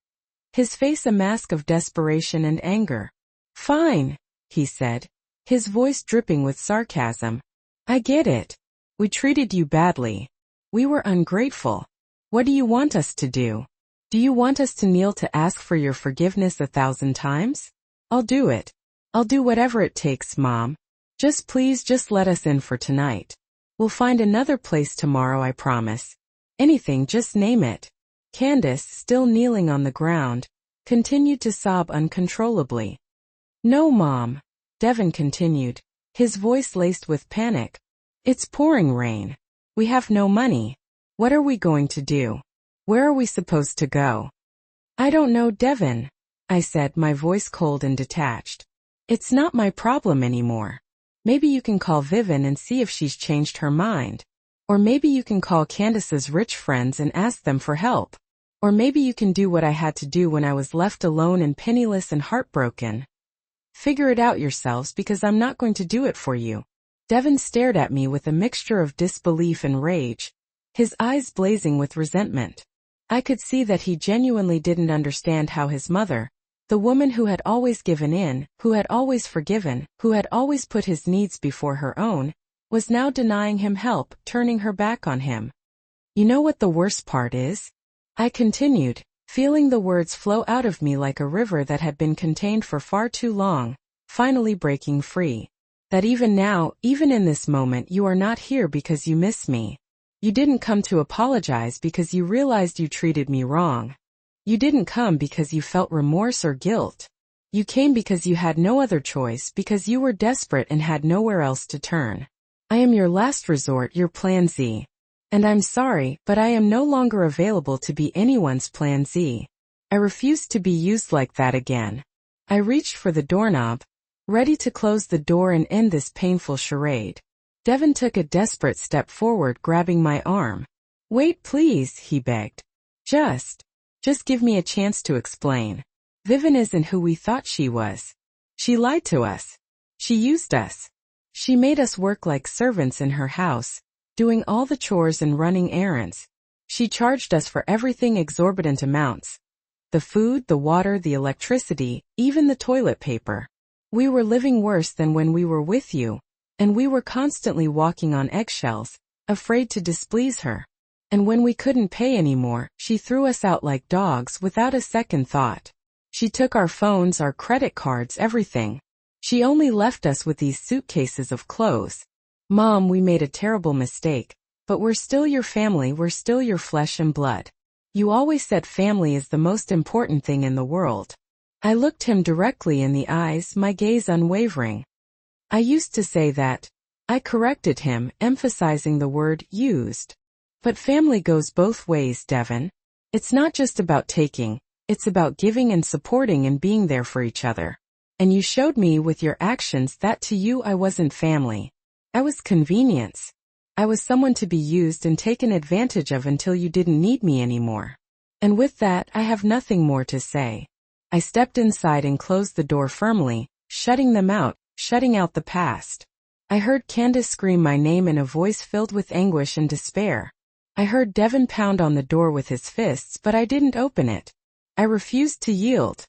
A: his face a mask of desperation and anger. Fine, he said, his voice dripping with sarcasm. I get it. We treated you badly. We were ungrateful. What do you want us to do? Do you want us to kneel to ask for your forgiveness 1,000 times? I'll do it. I'll do whatever it takes, Mom. Please just let us in for tonight. We'll find another place tomorrow, I promise. Anything, just name it. Candace, still kneeling on the ground, continued to sob uncontrollably. No, Mom, Devin continued, his voice laced with panic. It's pouring rain. We have no money. What are we going to do? Where are we supposed to go? I don't know, Devin, I said, my voice cold and detached. It's not my problem anymore. Maybe you can call Vivian and see if she's changed her mind. Or maybe you can call Candace's rich friends and ask them for help. Or maybe you can do what I had to do when I was left alone and penniless and heartbroken. Figure it out yourselves, because I'm not going to do it for you. Devin stared at me with a mixture of disbelief and rage, his eyes blazing with resentment. I could see that he genuinely didn't understand how his mother, the woman who had always given in, who had always forgiven, who had always put his needs before her own, was now denying him help, turning her back on him. You know what the worst part is? I continued, feeling the words flow out of me like a river that had been contained for far too long, finally breaking free. That even now, even in this moment, you are not here because you miss me. You didn't come to apologize because you realized you treated me wrong. You didn't come because you felt remorse or guilt. You came because you had no other choice, because you were desperate and had nowhere else to turn. I am your last resort, your plan Z. And I'm sorry, but I am no longer available to be anyone's plan Z. I refuse to be used like that again. I reached for the doorknob, ready to close the door and end this painful charade. Devin took a desperate step forward, grabbing my arm. Wait, please, he begged. Just give me a chance to explain. Vivian isn't who we thought she was. She lied to us. She used us. She made us work like servants in her house, doing all the chores and running errands. She charged us for everything, exorbitant amounts. The food, the water, the electricity, even the toilet paper. We were living worse than when we were with you, and we were constantly walking on eggshells, afraid to displease her. And when we couldn't pay anymore, she threw us out like dogs without a second thought. She took our phones, our credit cards, everything. She only left us with these suitcases of clothes. "Mom, we made a terrible mistake, but we're still your family, we're still your flesh and blood. You always said family is the most important thing in the world." I looked him directly in the eyes, my gaze unwavering. "I used to say that." I corrected him, emphasizing the word used. "But family goes both ways, Devin. It's not just about taking, it's about giving and supporting and being there for each other. And you showed me with your actions that to you I wasn't family. I was convenience. I was someone to be used and taken advantage of until you didn't need me anymore. And with that, I have nothing more to say." I stepped inside and closed the door firmly, shutting them out, shutting out the past. I heard Candace scream my name in a voice filled with anguish and despair. I heard Devin pound on the door with his fists, but I didn't open it. I refused to yield.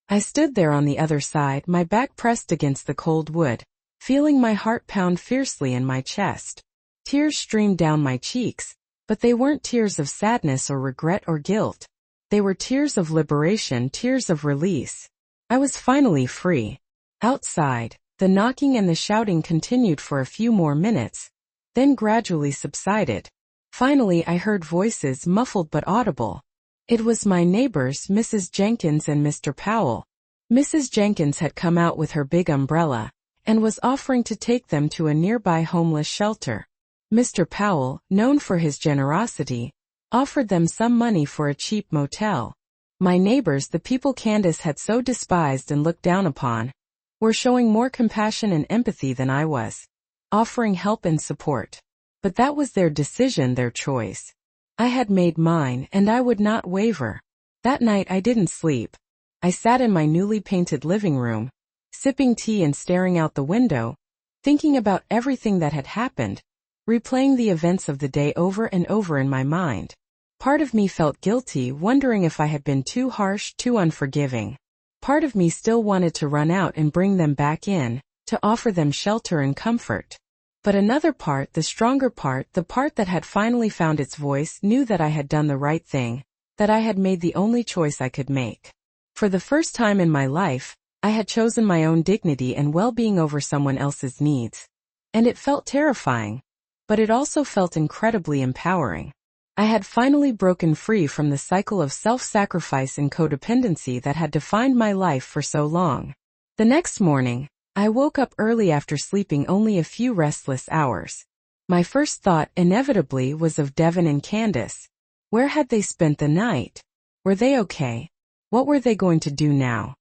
A: I stood there on the other side, my back pressed against the cold wood, feeling my heart pound fiercely in my chest. Tears streamed down my cheeks, but they weren't tears of sadness or regret or guilt. They were tears of liberation, tears of release. I was finally free. Outside, the knocking and the shouting continued for a few more minutes, then gradually subsided. Finally, I heard voices, muffled but audible. It was my neighbors, Mrs. Jenkins and Mr. Powell. Mrs. Jenkins had come out with her big umbrella and was offering to take them to a nearby homeless shelter. Mr. Powell, known for his generosity, offered them some money for a cheap motel. My neighbors, the people Candace had so despised and looked down upon, were showing more compassion and empathy than I was, offering help and support. But that was their decision, their choice. I had made mine, and I would not waver. That night I didn't sleep. I sat in my newly painted living room, sipping tea and staring out the window, thinking about everything that had happened, replaying the events of the day over and over in my mind. Part of me felt guilty, wondering if I had been too harsh, too unforgiving. Part of me still wanted to run out and bring them back in, to offer them shelter and comfort. But another part, the stronger part, the part that had finally found its voice, knew that I had done the right thing, that I had made the only choice I could make. For the first time in my life, I had chosen my own dignity and well-being over someone else's needs. And it felt terrifying, but it also felt incredibly empowering. I had finally broken free from the cycle of self-sacrifice and codependency that had defined my life for so long. The next morning, I woke up early after sleeping only a few restless hours. My first thought, inevitably, was of Devin and Candace. Where had they spent the night? Were they okay? What were they going to do now?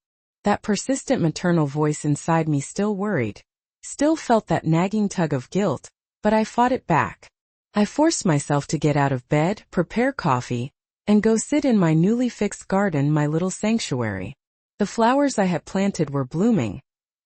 A: That persistent maternal voice inside me still worried, still felt that nagging tug of guilt, but I fought it back. I forced myself to get out of bed, prepare coffee, and go sit in my newly fixed garden, my little sanctuary. The flowers I had planted were blooming,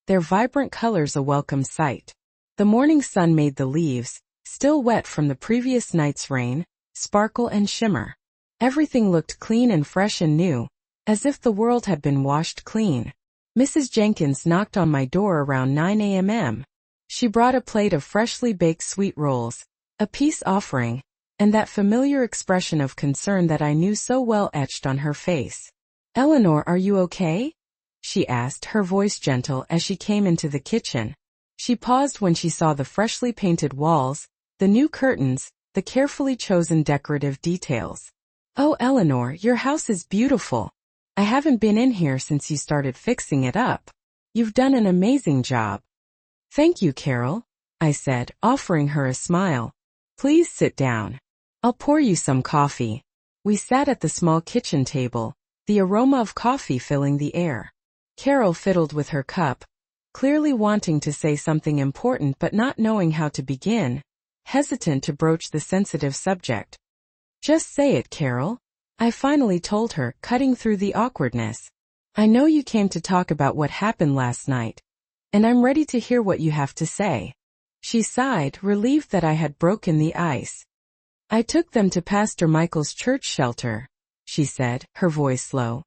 A: their vibrant colors a welcome sight. The morning sun made the leaves, still wet from the previous night's rain, sparkle and shimmer. Everything looked clean and fresh and new, as if the world had been washed clean. Mrs. Jenkins knocked on my door around 9 a.m. She brought a plate of freshly baked sweet rolls, a peace offering, and that familiar expression of concern that I knew so well etched on her face. "Eleanor, are you okay?" she asked, her voice gentle as she came into the kitchen. She paused when she saw the freshly painted walls, the new curtains, the carefully chosen decorative details. "Oh, Eleanor, your house is beautiful. I haven't been in here since you started fixing it up. You've done an amazing job." "Thank you, Carol," I said, offering her a smile. "Please sit down. I'll pour you some coffee." We sat at the small kitchen table, the aroma of coffee filling the air. Carol fiddled with her cup, clearly wanting to say something important but not knowing how to begin, hesitant to broach the sensitive subject. "Just say it, Carol," I finally told her, cutting through the awkwardness. "I know you came to talk about what happened last night, and I'm ready to hear what you have to say." She sighed, relieved that I had broken the ice. "I took them to Pastor Michael's church shelter," she said, her voice low.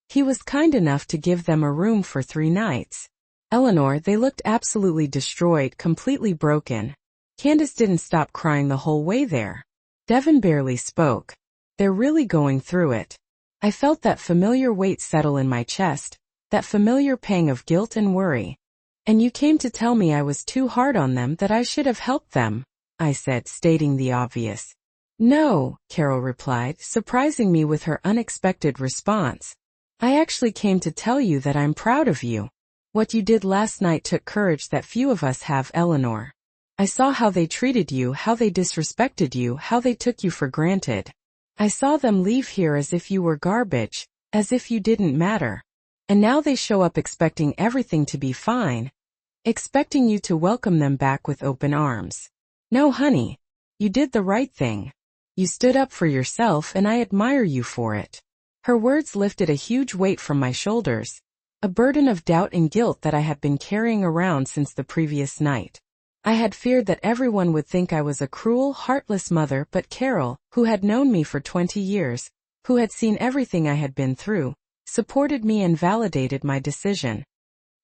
A: "He was kind enough to give them a room for 3 nights. Eleanor, they looked absolutely destroyed, completely broken. Candace didn't stop crying the whole way there. Devin barely spoke. They're really going through it." I felt that familiar weight settle in my chest, that familiar pang of guilt and worry. And you came to tell me I was too hard on them, that I should have helped them, I said, stating the obvious. No, Carol replied, surprising me with her unexpected response. I actually came to tell you that I'm proud of you. What you did last night took courage that few of us have, Eleanor. I saw how they treated you, how they disrespected you, how they took you for granted. I saw them leave here as if you were garbage, as if you didn't matter. And now they show up expecting everything to be fine, expecting you to welcome them back with open arms. No, honey. You did the right thing. You stood up for yourself, and I admire you for it. Her words lifted a huge weight from my shoulders, a burden of doubt and guilt that I had been carrying around since the previous night. I had feared that everyone would think I was a cruel, heartless mother, but Carol, who had known me for 20 years, who had seen everything I had been through, supported me and validated my decision.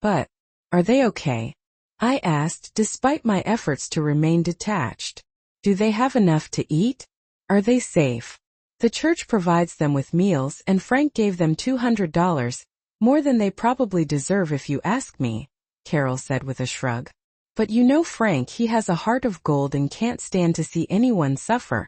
A: But, are they okay? I asked, despite my efforts to remain detached. Do they have enough to eat? Are they safe? The church provides them with meals, and Frank gave them $200, more than they probably deserve if you ask me, Carol said with a shrug. But you know Frank, he has a heart of gold and can't stand to see anyone suffer,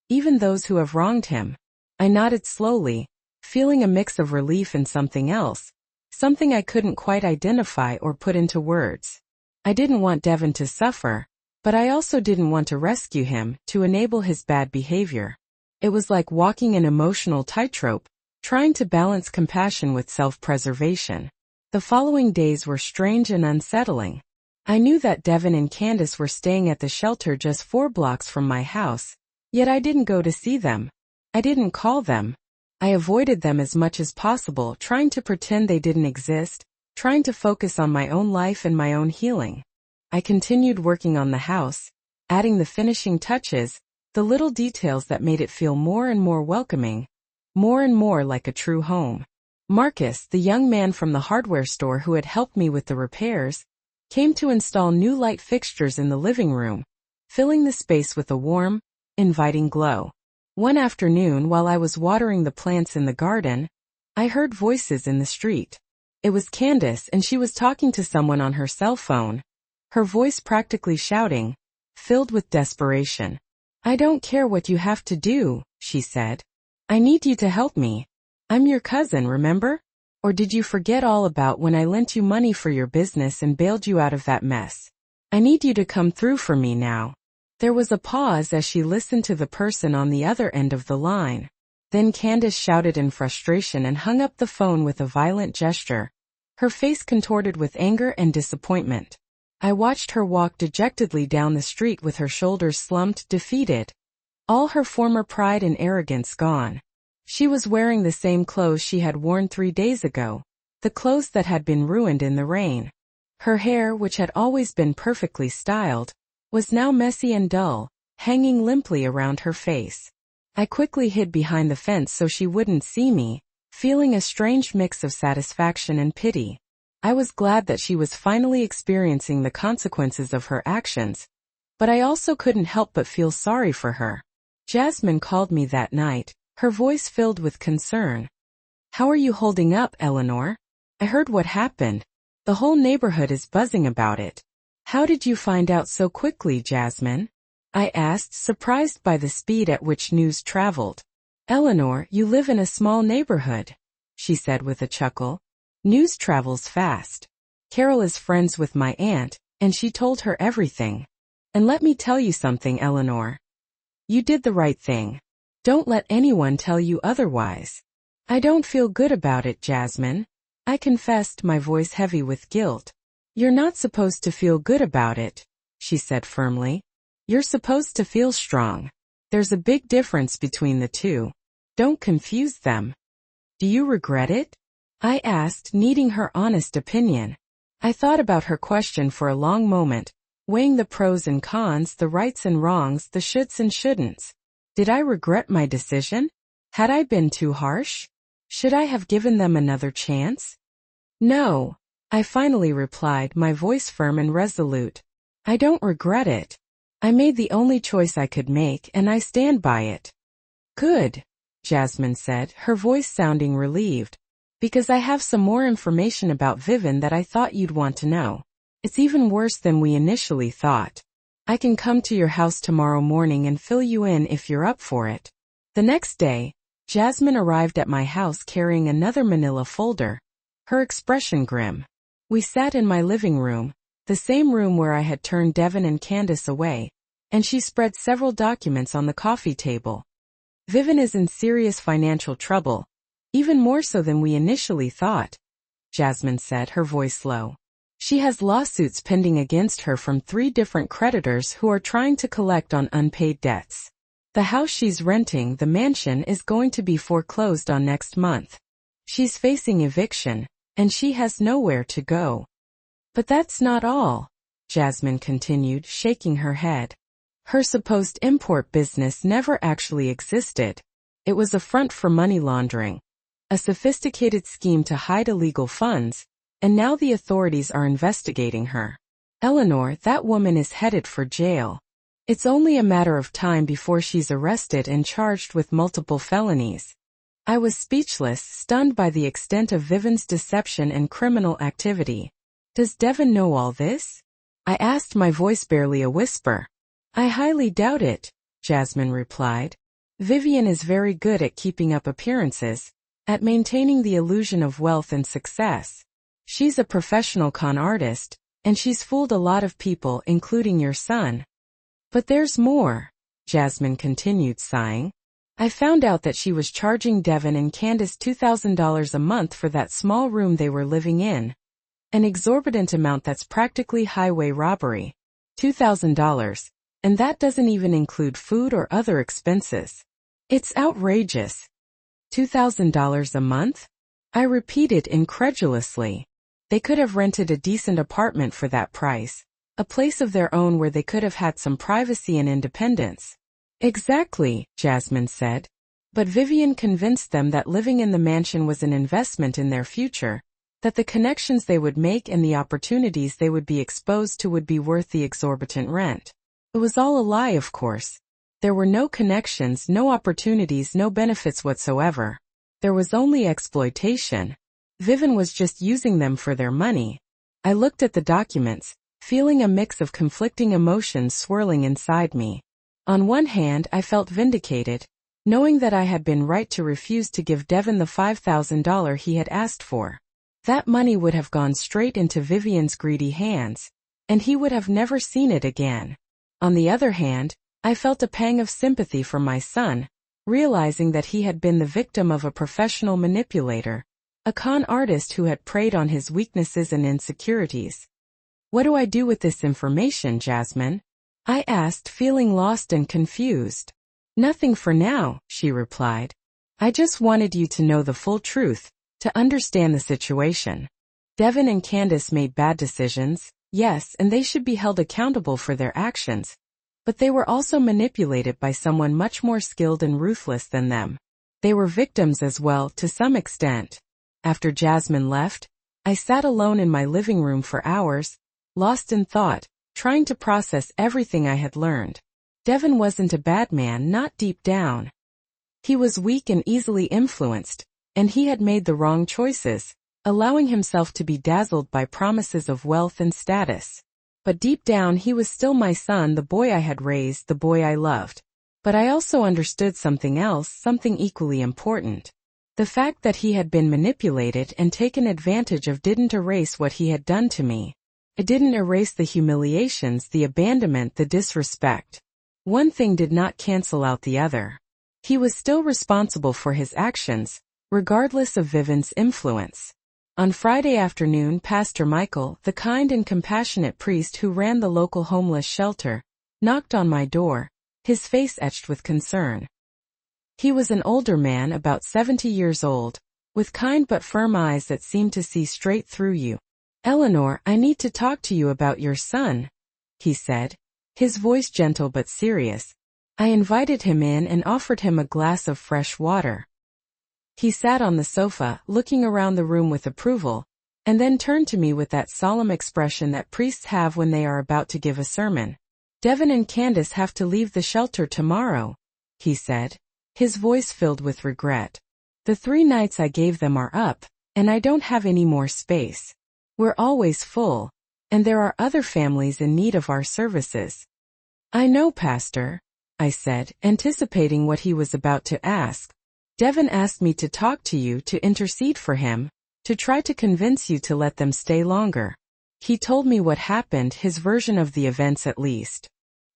A: even those who have wronged him. I nodded slowly, feeling a mix of relief and something else, something I couldn't quite identify or put into words. I didn't want Devin to suffer, but I also didn't want to rescue him, to enable his bad behavior. It was like walking an emotional tightrope, trying to balance compassion with self-preservation. The following days were strange and unsettling. I knew that Devin and Candace were staying at the shelter just 4 blocks from my house, yet I didn't go to see them. I didn't call them. I avoided them as much as possible, trying to pretend they didn't exist, trying to focus on my own life and my own healing. I continued working on the house, adding the finishing touches, the little details that made it feel more and more welcoming, more and more like a true home. Marcus, the young man from the hardware store who had helped me with the repairs, came to install new light fixtures in the living room, filling the space with a warm, inviting glow. One afternoon, while I was watering the plants in the garden, I heard voices in the street. It was Candace, and she was talking to someone on her cell phone, her voice practically shouting, filled with desperation. I don't care what you have to do, she said. I need you to help me. I'm your cousin, remember? Or did you forget all about when I lent you money for your business and bailed you out of that mess? I need you to come through for me now. There was a pause as she listened to the person on the other end of the line. Then Candace shouted in frustration and hung up the phone with a violent gesture, her face contorted with anger and disappointment. I watched her walk dejectedly down the street with her shoulders slumped, defeated, all her former pride and arrogance gone. She was wearing the same clothes she had worn 3 days ago, the clothes that had been ruined in the rain. Her hair, which had always been perfectly styled, was now messy and dull, hanging limply around her face. I quickly hid behind the fence so she wouldn't see me, feeling a strange mix of satisfaction and pity. I was glad that she was finally experiencing the consequences of her actions, but I also couldn't help but feel sorry for her. Jasmine called me that night, her voice filled with concern. How are you holding up, Eleanor? I heard what happened. The whole neighborhood is buzzing about it. How did you find out so quickly, Jasmine? I asked, surprised by the speed at which news traveled. Eleanor, you live in a small neighborhood, she said with a chuckle. News travels fast. Carol is friends with my aunt, and she told her everything. And let me tell you something, Eleanor. You did the right thing. Don't let anyone tell you otherwise. I don't feel good about it, Jasmine. I confessed, my voice heavy with guilt. You're not supposed to feel good about it, she said firmly. You're supposed to feel strong. There's a big difference between the two. Don't confuse them. Do you regret it? I asked, needing her honest opinion. I thought about her question for a long moment, weighing the pros and cons, the rights and wrongs, the shoulds and shouldn'ts. Did I regret my decision? Had I been too harsh? Should I have given them another chance? No, I finally replied, my voice firm and resolute. I don't regret it. I made the only choice I could make, and I stand by it. Good, Jasmine said, her voice sounding relieved. Because I have some more information about Vivian that I thought you'd want to know. It's even worse than we initially thought. I can come to your house tomorrow morning and fill you in if you're up for it." The next day, Jasmine arrived at my house carrying another manila folder, her expression grim. We sat in my living room, the same room where I had turned Devin and Candace away, and she spread several documents on the coffee table. "Vivian is in serious financial trouble, even more so than we initially thought," Jasmine said, her voice low. "She has lawsuits pending against her from 3 different creditors who are trying to collect on unpaid debts. The house she's renting, the mansion, is going to be foreclosed on next month. She's facing eviction, and she has nowhere to go." "But that's not all," Jasmine continued, shaking her head. "Her supposed import business never actually existed. It was a front for money laundering, a sophisticated scheme to hide illegal funds, and now the authorities are investigating her. Eleanor, that woman is headed for jail. It's only a matter of time before she's arrested and charged with multiple felonies." I was speechless, stunned by the extent of Vivian's deception and criminal activity. "Does Devin know all this?" I asked, my voice barely a whisper. "I highly doubt it," Jasmine replied. "Vivian is very good at keeping up appearances, at maintaining the illusion of wealth and success. She's a professional con artist, and she's fooled a lot of people, including your son." "But there's more," Jasmine continued, sighing. "I found out that she was charging Devin and Candace $2,000 a month for that small room they were living in. An exorbitant amount that's practically highway robbery. $2,000. And that doesn't even include food or other expenses. It's outrageous." $2,000 a month? I repeated incredulously. They could have rented a decent apartment for that price, a place of their own where they could have had some privacy and independence. "Exactly," Jasmine said. But Vivian convinced them that living in the mansion was an investment in their future, that the connections they would make and the opportunities they would be exposed to would be worth the exorbitant rent. It was all a lie, of course. There were no connections, no opportunities, no benefits whatsoever. There was only exploitation. Vivian was just using them for their money. I looked at the documents, feeling a mix of conflicting emotions swirling inside me. On one hand, I felt vindicated, knowing that I had been right to refuse to give Devin the $5,000 he had asked for. That money would have gone straight into Vivian's greedy hands, and he would have never seen it again. On the other hand, I felt a pang of sympathy for my son, realizing that he had been the victim of a professional manipulator, a con artist who had preyed on his weaknesses and insecurities. "What do I do with this information, Jasmine?" I asked, feeling lost and confused. "Nothing for now," she replied. "I just wanted you to know the full truth, to understand the situation. Devin and Candace made bad decisions, yes, and they should be held accountable for their actions. But they were also manipulated by someone much more skilled and ruthless than them. They were victims as well, to some extent." After Jasmine left, I sat alone in my living room for hours, lost in thought, trying to process everything I had learned. Devin wasn't a bad man, not deep down. He was weak and easily influenced, and he had made the wrong choices, allowing himself to be dazzled by promises of wealth and status. But deep down he was still my son, the boy I had raised, the boy I loved. But I also understood something else, something equally important. The fact that he had been manipulated and taken advantage of didn't erase what he had done to me. It didn't erase the humiliations, the abandonment, the disrespect. One thing did not cancel out the other. He was still responsible for his actions, regardless of Vivian's influence. On Friday afternoon, Pastor Michael, the kind and compassionate priest who ran the local homeless shelter, knocked on my door, his face etched with concern. He was an older man, about 70 years old, with kind but firm eyes that seemed to see straight through you. "Eleanor, I need to talk to you about your son," he said, his voice gentle but serious. I invited him in and offered him a glass of fresh water. He sat on the sofa, looking around the room with approval, and then turned to me with that solemn expression that priests have when they are about to give a sermon. "Devin and Candace have to leave the shelter tomorrow," he said, his voice filled with regret. "The 3 nights I gave them are up, and I don't have any more space. We're always full. and there are other families in need of our services. I know, Pastor, I said, anticipating what he was about to ask. Devin asked me to talk to you, to intercede for him, to try to convince you to let them stay longer. He told me what happened, his version of the events at least.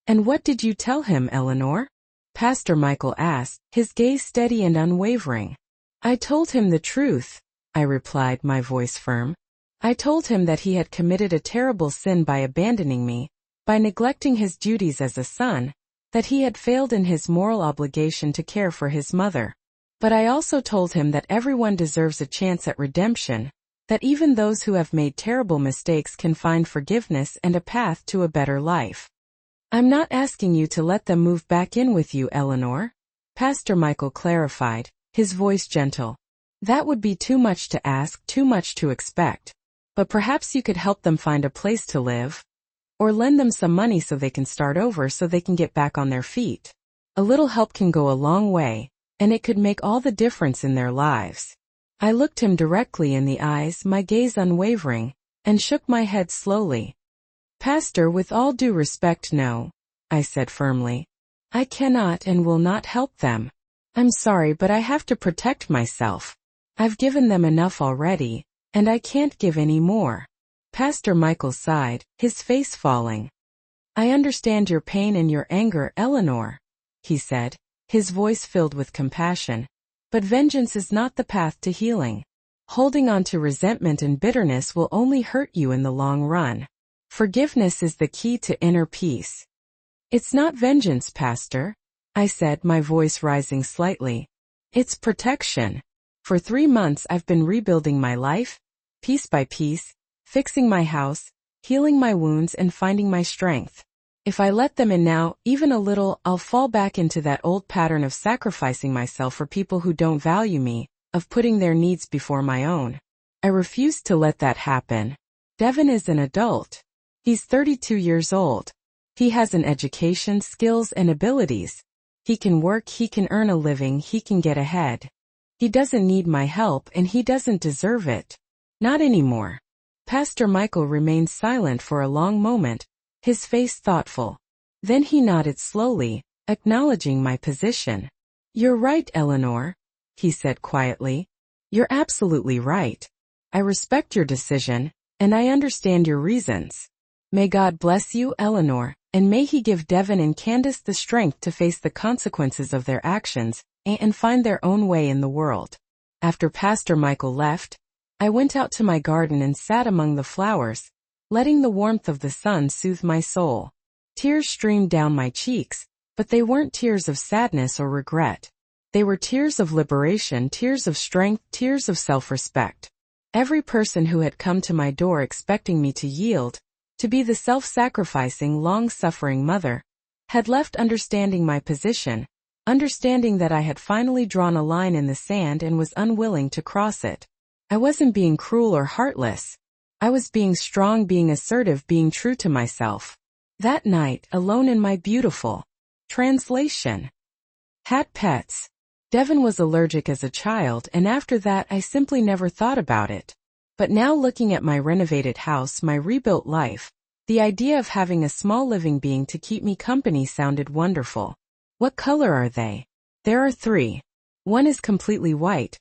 A: And what did you tell him, Eleanor? Pastor Michael asked, his gaze steady and unwavering. I told him the truth, I replied, my voice firm. I told him that he had committed a terrible sin by abandoning me, by neglecting his duties as a son, that he had failed in his moral obligation to care for his mother. But I also told him that everyone deserves a chance at redemption, that even those who have made terrible mistakes can find forgiveness and a path to a better life. I'm not asking you to let them move back in with you, Eleanor, Pastor Michael clarified, his voice gentle. That would be too much to ask, too much to expect. But perhaps you could help them find a place to live, or lend them some money so they can start over, so they can get back on their feet. A little help can go a long way, and it could make all the difference in their lives. I looked him directly in the eyes, my gaze unwavering, and shook my head slowly. Pastor, with all due respect, no, I said firmly. I cannot and will not help them. I'm sorry, but I have to protect myself. I've given them enough already, and I can't give any more. Pastor Michael sighed, his face falling. I understand your pain and your anger, Eleanor, he said, his voice filled with compassion. But vengeance is not the path to healing. Holding on to resentment and bitterness will only hurt you in the long run. Forgiveness is the key to inner peace. It's not vengeance, Pastor, I said, my voice rising slightly. It's protection. For 3 months I've been rebuilding my life, piece by piece, fixing my house, healing my wounds and finding my strength. If I let them in now, even a little, I'll fall back into that old pattern of sacrificing myself for people who don't value me, of putting their needs before my own. I refuse to let that happen. Devin is an adult. He's 32 years old. He has an education, skills and abilities. He can work, he can earn a living, he can get ahead. He doesn't need my help and he doesn't deserve it. Not anymore. Pastor Michael remained silent for a long moment, his face thoughtful. Then he nodded slowly, acknowledging my position. You're right, Eleanor, he said quietly. You're absolutely right. I respect your decision, and I understand your reasons. May God bless you, Eleanor, and may He give Devin and Candace the strength to face the consequences of their actions and find their own way in the world. After Pastor Michael left, I went out to my garden and sat among the flowers, letting the warmth of the sun soothe my soul. Tears streamed down my cheeks, but they weren't tears of sadness or regret. They were tears of liberation, tears of strength, tears of self-respect. Every person who had come to my door expecting me to yield, to be the self-sacrificing, long-suffering mother, had left understanding my position, understanding that I had finally drawn a line in the sand and was unwilling to cross it. I wasn't being cruel or heartless. I was being strong, being assertive, being true to myself. That night, alone in my beautiful translation. Had pets. Devin was allergic as a child, and after that I simply never thought about it. But now, looking at my renovated house, my rebuilt life, the idea of having a small living being to keep me company sounded wonderful. What color are they? There are 3. One is completely white.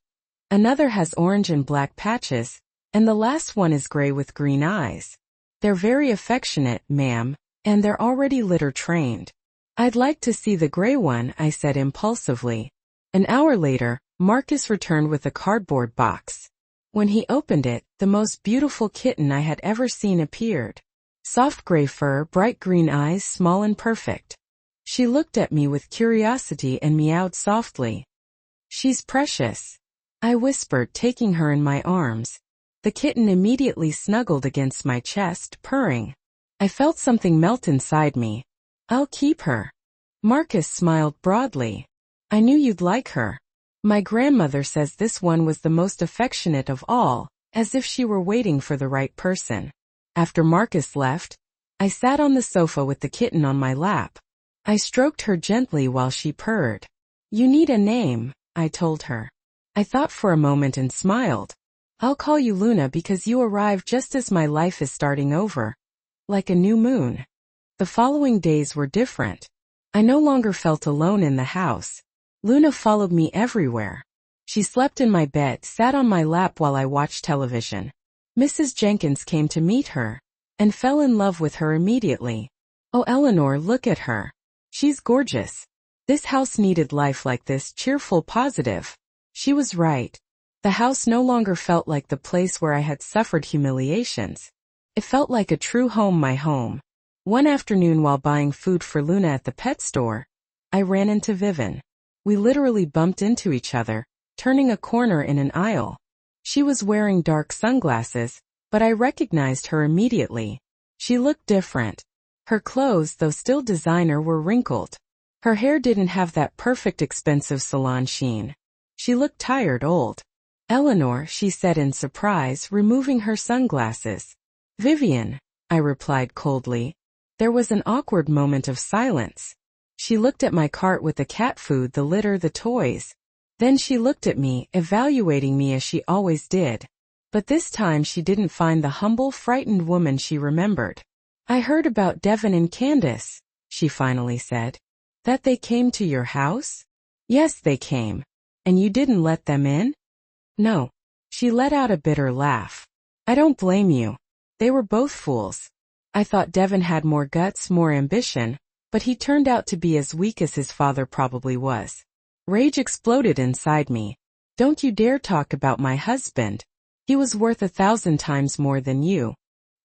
A: Another has orange and black patches, and the last one is gray with green eyes. They're very affectionate, ma'am, and they're already litter trained. I'd like to see the gray one, I said impulsively. An hour later, Marcus returned with a cardboard box. When he opened it, the most beautiful kitten I had ever seen appeared. Soft gray fur, bright green eyes, small and perfect. She looked at me with curiosity and meowed softly. She's precious, I whispered, taking her in my arms. The kitten immediately snuggled against my chest, purring. I felt something melt inside me. I'll keep her. Marcus smiled broadly. I knew you'd like her. My grandmother says this one was the most affectionate of all, as if she were waiting for the right person. After Marcus left, I sat on the sofa with the kitten on my lap. I stroked her gently while she purred. You need a name, I told her. I thought for a moment and smiled. I'll call you Luna because you arrived just as my life is starting over, like a new moon. The following days were different. I no longer felt alone in the house. Luna followed me everywhere. She slept in my bed, sat on my lap while I watched television. Mrs. Jenkins came to meet her, and fell in love with her immediately. Oh, Eleanor, look at her. She's gorgeous. This house needed life like this, cheerful, positive. She was right. The house no longer felt like the place where I had suffered humiliations. It felt like a true home, my home. One afternoon while buying food for Luna at the pet store, I ran into Vivian. We literally bumped into each other, turning a corner in an aisle. She was wearing dark sunglasses, but I recognized her immediately. She looked different. Her clothes, though still designer, were wrinkled. Her hair didn't have that perfect expensive salon sheen. She looked tired, old. Eleanor, she said in surprise, removing her sunglasses. Vivian, I replied coldly. There was an awkward moment of silence. She looked at my cart with the cat food, the litter, the toys. Then she looked at me, evaluating me as she always did. But this time she didn't find the humble, frightened woman she remembered. I heard about Devin and Candace, she finally said. That they came to your house? Yes, they came. And you didn't let them in? No. She let out a bitter laugh. I don't blame you. They were both fools. I thought Devin had more guts, more ambition, but he turned out to be as weak as his father probably was. Rage exploded inside me. Don't you dare talk about my husband. He was worth 1,000 times more than you.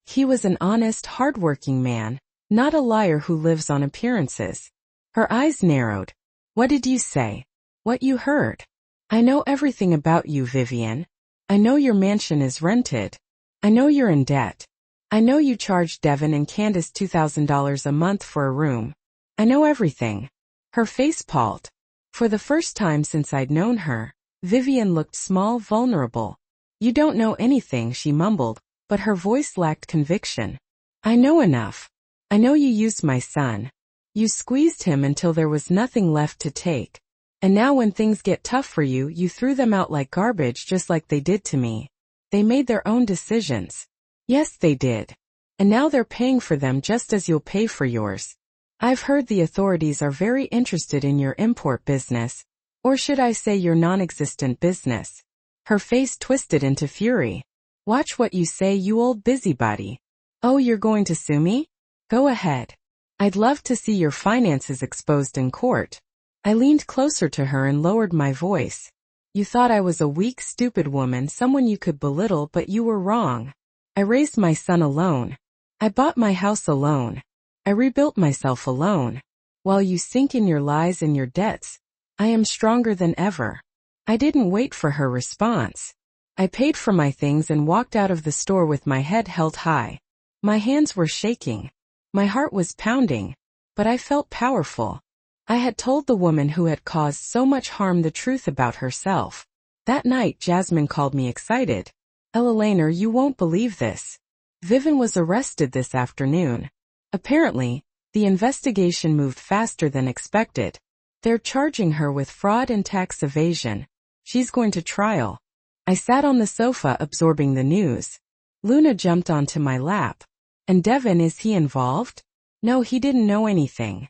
A: He was an honest, hard-working man, not a liar who lives on appearances. Her eyes narrowed. What did you say? What you heard? I know everything about you, Vivian. I know your mansion is rented. I know you're in debt. I know you charged Devin and Candace $2,000 a month for a room. I know everything. Her face palled. For the first time since I'd known her, Vivian looked small, vulnerable. You don't know anything, she mumbled, but her voice lacked conviction. I know enough. I know you used my son. You squeezed him until there was nothing left to take. And now when things get tough for you, you threw them out like garbage just like they did to me. They made their own decisions. Yes, they did. And now they're paying for them just as you'll pay for yours. I've heard the authorities are very interested in your import business, or should I say your non-existent business. Her face twisted into fury. Watch what you say, you old busybody. Oh, you're going to sue me? Go ahead. I'd love to see your finances exposed in court. I leaned closer to her and lowered my voice. You thought I was a weak, stupid woman, someone you could belittle, but you were wrong. I raised my son alone. I bought my house alone. I rebuilt myself alone. While you sink in your lies and your debts, I am stronger than ever. I didn't wait for her response. I paid for my things and walked out of the store with my head held high. My hands were shaking. My heart was pounding. But I felt powerful. I had told the woman who had caused so much harm the truth about herself. That night Jasmine called me excited. Eleanor, you won't believe this. Vivian was arrested this afternoon. Apparently, the investigation moved faster than expected. They're charging her with fraud and tax evasion. She's going to trial. I sat on the sofa absorbing the news. Luna jumped onto my lap. And Devin, is he involved? No, he didn't know anything.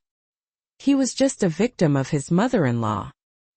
A: He was just a victim of his mother-in-law.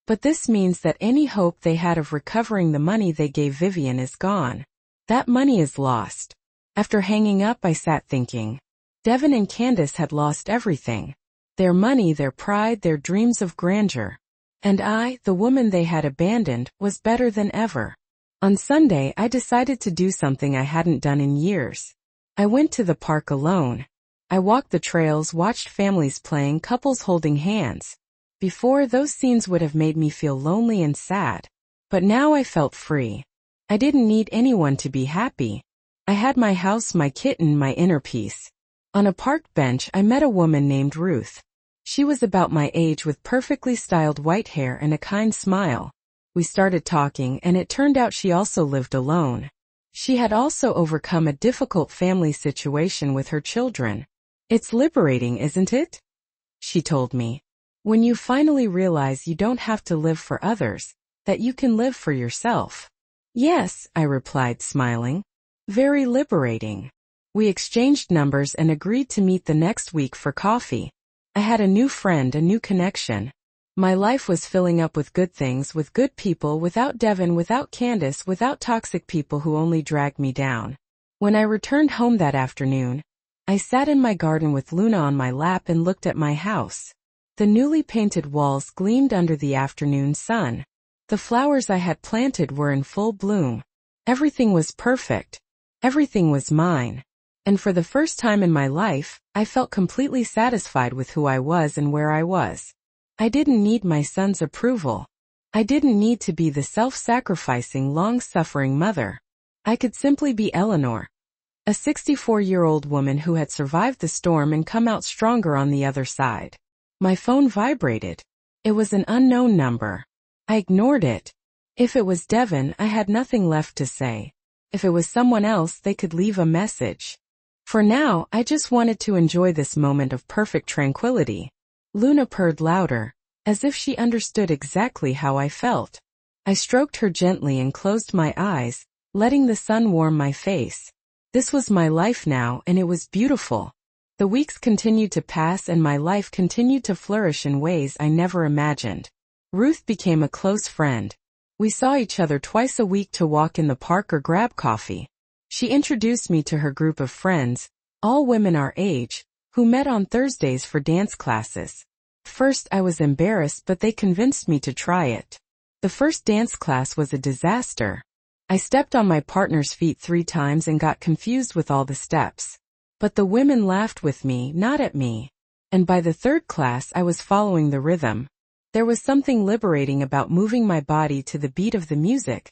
A: But this means that any hope they had of recovering the money they gave Vivian is gone. That money is lost. After hanging up, I sat thinking. Devin and Candace had lost everything. Their money, their pride, their dreams of grandeur. And I, the woman they had abandoned, was better than ever. On Sunday, I decided to do something I hadn't done in years. I went to the park alone. I walked the trails, watched families playing, couples holding hands. Before, those scenes would have made me feel lonely and sad. But now I felt free. I didn't need anyone to be happy. I had my house, my kitten, my inner peace. On a park bench, I met a woman named Ruth. She was about my age with perfectly styled white hair and a kind smile. We started talking, and it turned out she also lived alone. She had also overcome a difficult family situation with her children. It's liberating, isn't it? She told me. When you finally realize you don't have to live for others, that you can live for yourself. Yes, I replied, smiling. Very liberating. We exchanged numbers and agreed to meet the next week for coffee. I had a new friend, a new connection. My life was filling up with good things, with good people, without Devin, without Candace, without toxic people who only dragged me down. When I returned home that afternoon, I sat in my garden with Luna on my lap and looked at my house. The newly painted walls gleamed under the afternoon sun. The flowers I had planted were in full bloom. Everything was perfect. Everything was mine. And for the first time in my life, I felt completely satisfied with who I was and where I was. I didn't need my son's approval. I didn't need to be the self-sacrificing, long-suffering mother. I could simply be Eleanor, a 64-year-old woman who had survived the storm and come out stronger on the other side. My phone vibrated. It was an unknown number. I ignored it. If it was Devin, I had nothing left to say. If it was someone else, they could leave a message. For now, I just wanted to enjoy this moment of perfect tranquility. Luna purred louder, as if she understood exactly how I felt. I stroked her gently and closed my eyes, letting the sun warm my face. This was my life now, and it was beautiful. The weeks continued to pass and my life continued to flourish in ways I never imagined. Ruth became a close friend. We saw each other twice a week to walk in the park or grab coffee. She introduced me to her group of friends, all women our age, who met on Thursdays for dance classes. First I was embarrassed, but they convinced me to try it. The first dance class was a disaster. I stepped on my partner's feet 3 times and got confused with all the steps. But the women laughed with me, not at me. And by the 3rd class I was following the rhythm. There was something liberating about moving my body to the beat of the music,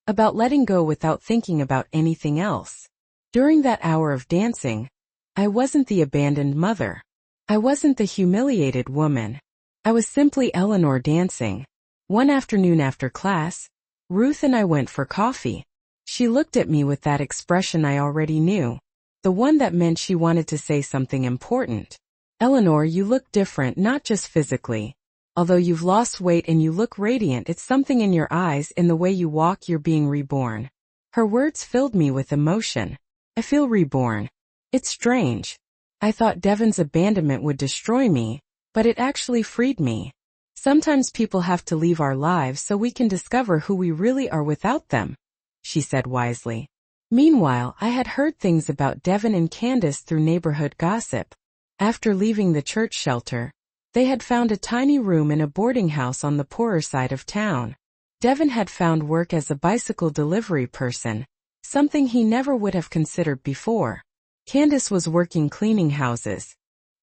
A: about letting go without thinking about anything else. During that hour of dancing, I wasn't the abandoned mother. I wasn't the humiliated woman. I was simply Eleanor dancing. One afternoon after class, Ruth and I went for coffee. She looked at me with that expression I already knew, the one that meant she wanted to say something important. Eleanor, you look different, not just physically. Although you've lost weight and you look radiant, it's something in your eyes, in the way you walk, you're being reborn. Her words filled me with emotion. I feel reborn. It's strange. I thought Devin's abandonment would destroy me, but it actually freed me. Sometimes people have to leave our lives so we can discover who we really are without them, she said wisely. Meanwhile, I had heard things about Devin and Candace through neighborhood gossip. After leaving the church shelter, they had found a tiny room in a boarding house on the poorer side of town. Devin had found work as a bicycle delivery person, something he never would have considered before. Candace was working cleaning houses.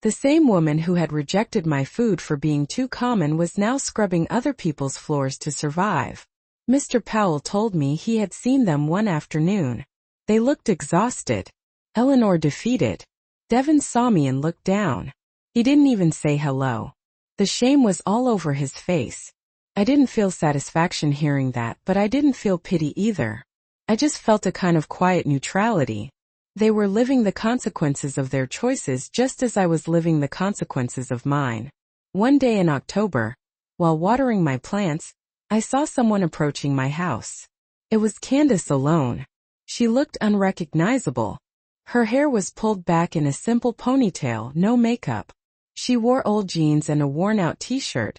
A: The same woman who had rejected my food for being too common was now scrubbing other people's floors to survive. Mr. Powell told me he had seen them one afternoon. They looked exhausted. Eleanor defeated. Devin saw me and looked down. He didn't even say hello. The shame was all over his face. I didn't feel satisfaction hearing that, but I didn't feel pity either. I just felt a kind of quiet neutrality. They were living the consequences of their choices just as I was living the consequences of mine. One day in October, while watering my plants, I saw someone approaching my house. It was Candace alone. She looked unrecognizable. Her hair was pulled back in a simple ponytail, no makeup. She wore old jeans and a worn-out t-shirt.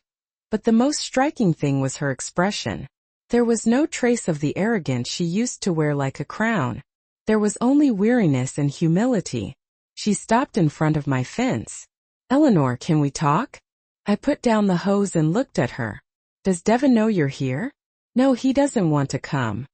A: But the most striking thing was her expression. There was no trace of the arrogance she used to wear like a crown. There was only weariness and humility. She stopped in front of my fence. Eleanor, can we talk? I put down the hose and looked at her. Does Devin know you're here? No, he doesn't want to come.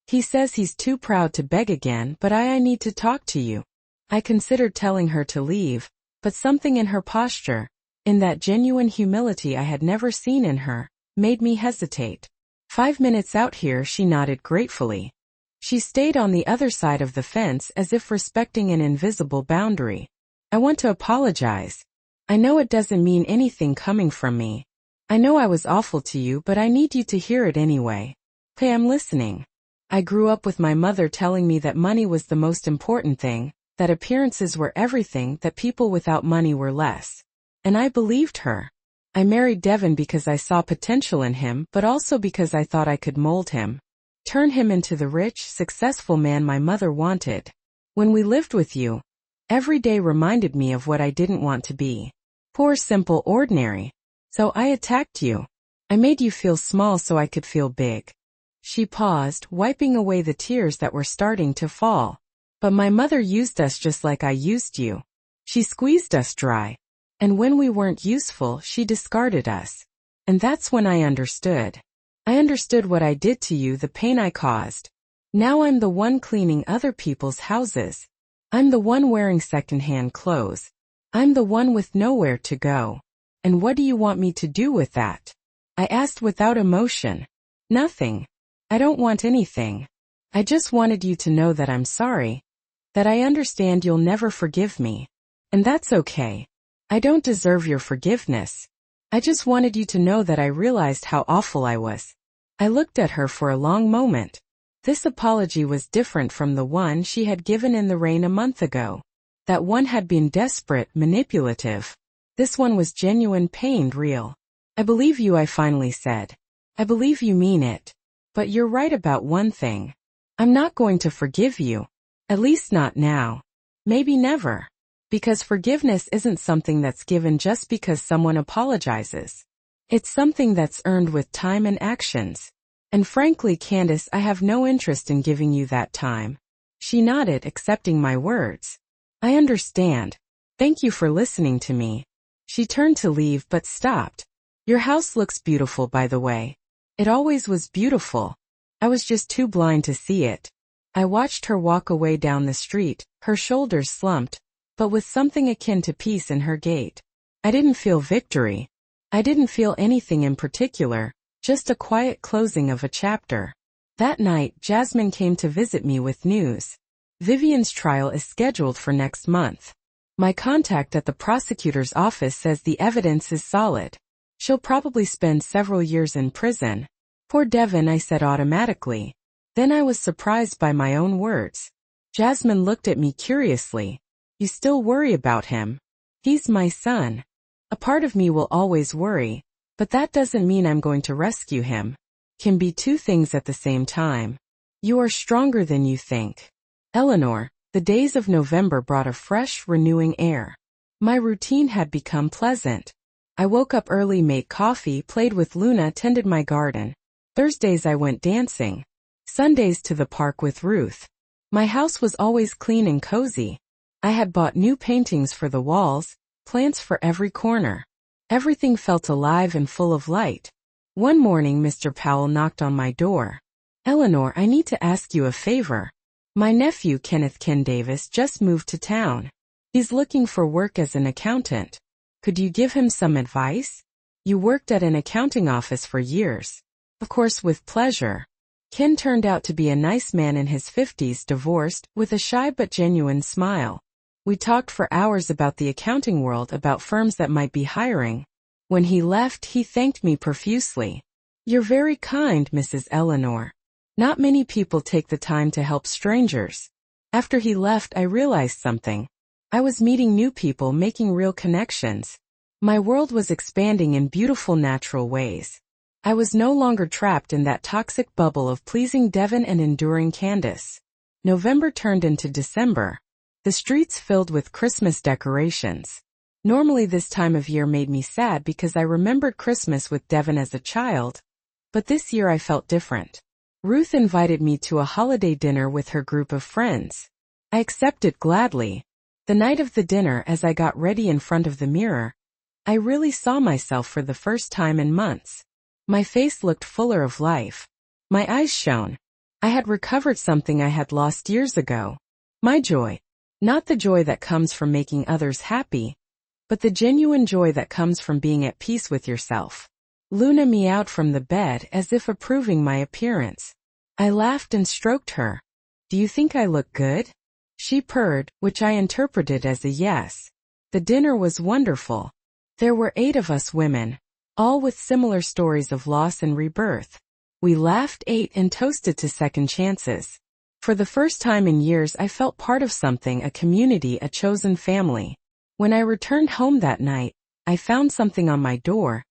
A: He says he's too proud to beg again, but I need to talk to you. I considered telling her to leave, but something in her posture, in that genuine humility I had never seen in her, made me hesitate. 5 minutes out here, she nodded gratefully. She stayed on the other side of the fence as if respecting an invisible boundary. I want to apologize. I know it doesn't mean anything coming from me. I know I was awful to you, but I need you to hear it anyway. Okay, I'm listening. I grew up with my mother telling me that money was the most important thing, that appearances were everything, that people without money were less. And I believed her. I married Devin because I saw potential in him, but also because I thought I could mold him, turn him into the rich, successful man my mother wanted. When we lived with you, every day reminded me of what I didn't want to be. Poor, simple, ordinary. So I attacked you. I made you feel small so I could feel big. She paused, wiping away the tears that were starting to fall. But my mother used us just like I used you. She squeezed us dry. And when we weren't useful, she discarded us. And that's when I understood. I understood what I did to you, the pain I caused. Now I'm the one cleaning other people's houses. I'm the one wearing secondhand clothes. I'm the one with nowhere to go. And what do you want me to do with that? I asked without emotion. Nothing. I don't want anything. I just wanted you to know that I'm sorry. That I understand you'll never forgive me. And that's okay. I don't deserve your forgiveness. I just wanted you to know that I realized how awful I was. I looked at her for a long moment. This apology was different from the one she had given in the rain a month ago. That one had been desperate, manipulative. This one was genuine, pained, real. I believe you, I finally said. I believe you mean it. But you're right about one thing. I'm not going to forgive you. At least not now. Maybe never. Because forgiveness isn't something that's given just because someone apologizes. It's something that's earned with time and actions. And frankly, Candace, I have no interest in giving you that time. She nodded, accepting my words. I understand. Thank you for listening to me. She turned to leave but stopped. Your house looks beautiful, by the way. It always was beautiful. I was just too blind to see it. I watched her walk away down the street, her shoulders slumped, but with something akin to peace in her gait. I didn't feel victory. I didn't feel anything in particular, just a quiet closing of a chapter. That night, Jasmine came to visit me with news. Vivian's trial is scheduled for next month. My contact at the prosecutor's office says the evidence is solid. She'll probably spend several years in prison. Poor Devin, I said automatically. Then I was surprised by my own words. Jasmine looked at me curiously. You still worry about him? He's my son. A part of me will always worry, but that doesn't mean I'm going to rescue him. Can be two things at the same time. You are stronger than you think. Eleanor, the days of November brought a fresh, renewing air. My routine had become pleasant. I woke up early, made coffee, played with Luna, tended my garden. Thursdays I went dancing. Sundays to the park with Ruth. My house was always clean and cozy. I had bought new paintings for the walls, plants for every corner. Everything felt alive and full of light. One morning Mr. Powell knocked on my door. Eleanor, I need to ask you a favor. My nephew Kenneth Ken Davis just moved to town. He's looking for work as an accountant. Could you give him some advice? You worked at an accounting office for years. Of course, with pleasure. Ken turned out to be a nice man in his 50s, divorced, with a shy but genuine smile. We talked for hours about the accounting world, about firms that might be hiring. When he left, he thanked me profusely. You're very kind, Mrs. Eleanor. Not many people take the time to help strangers. After he left, I realized something. I was meeting new people, making real connections. My world was expanding in beautiful, natural ways. I was no longer trapped in that toxic bubble of pleasing Devin and enduring Candace. November turned into December. The streets filled with Christmas decorations. Normally this time of year made me sad because I remembered Christmas with Devin as a child. But this year I felt different. Ruth invited me to a holiday dinner with her group of friends. I accepted gladly. The night of the dinner, as I got ready in front of the mirror, I really saw myself for the first time in months. My face looked fuller of life. My eyes shone. I had recovered something I had lost years ago. My joy. Not the joy that comes from making others happy, but the genuine joy that comes from being at peace with yourself. Luna meowed from the bed as if approving my appearance. I laughed and stroked her. Do you think I look good? She purred, which I interpreted as a yes. The dinner was wonderful. There were 8 of us women, all with similar stories of loss and rebirth. We laughed, ate, and toasted to second chances. For the first time in years I felt part of something, a community, a chosen family. When I returned home that night, I found something on my door.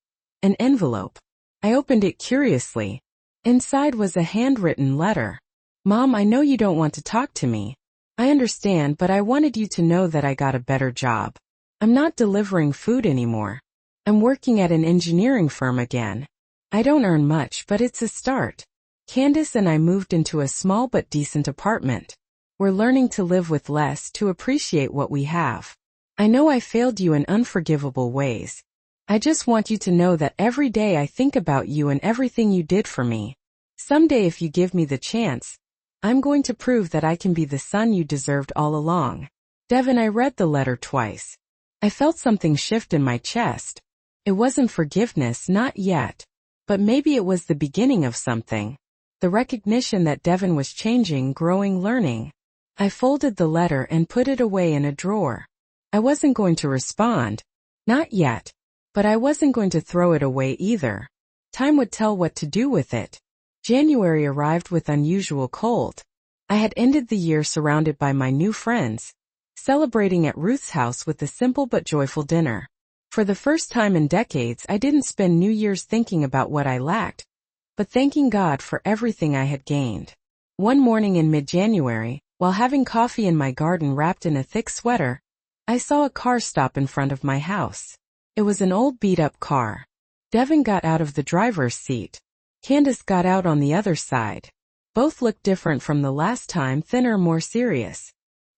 A: An envelope. I opened it curiously. Inside was a handwritten letter. Mom, I know you don't want to talk to me. I understand, but I wanted you to know that I got a better job. I'm not delivering food anymore. I'm working at an engineering firm again. I don't earn much, but it's a start. Candace and I moved into a small but decent apartment. We're learning to live with less to appreciate what we have. I know I failed you in unforgivable ways. I just want you to know that every day I think about you and everything you did for me. Someday, if you give me the chance, I'm going to prove that I can be the son you deserved all along. Devin, I read the letter twice. I felt something shift in my chest. It wasn't forgiveness, not yet. But maybe it was the beginning of something. The recognition that Devin was changing, growing, learning. I folded the letter and put it away in a drawer. I wasn't going to respond. Not yet. But I wasn't going to throw it away either. Time would tell what to do with it. January arrived with unusual cold. I had ended the year surrounded by my new friends, celebrating at Ruth's house with a simple but joyful dinner. For the first time in decades, I didn't spend New Year's thinking about what I lacked, but thanking God for everything I had gained. One morning in mid-January, while having coffee in my garden wrapped in a thick sweater, I saw a car stop in front of my house. It was an old beat-up car. Devin got out of the driver's seat. Candace got out on the other side. Both looked different from the last time, thinner, more serious.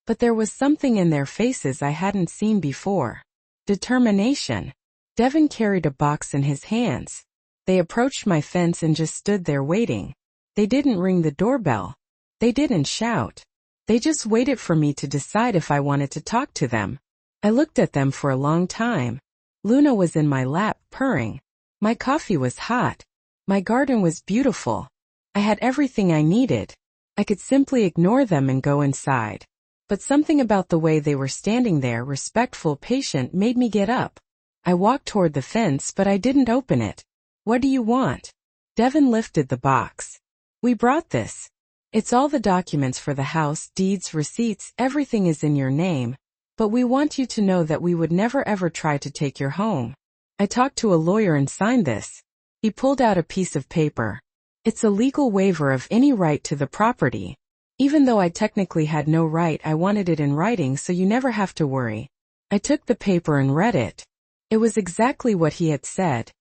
A: But there was something in their faces I hadn't seen before. Determination. Devin carried a box in his hands. They approached my fence and just stood there waiting. They didn't ring the doorbell. They didn't shout. They just waited for me to decide if I wanted to talk to them. I looked at them for a long time. Luna was in my lap, purring. My coffee was hot. My garden was beautiful. I had everything I needed. I could simply ignore them and go inside. But something about the way they were standing there, respectful, patient, made me get up. I walked toward the fence, but I didn't open it. What do you want? Devin lifted the box. We brought this. It's all the documents for the house, deeds, receipts, everything is in your name. But we want you to know that we would never ever try to take your home. I talked to a lawyer and signed this. He pulled out a piece of paper. It's a legal waiver of any right to the property. Even though I technically had no right, I wanted it in writing so you never have to worry. I took the paper and read it. It was exactly what he had said.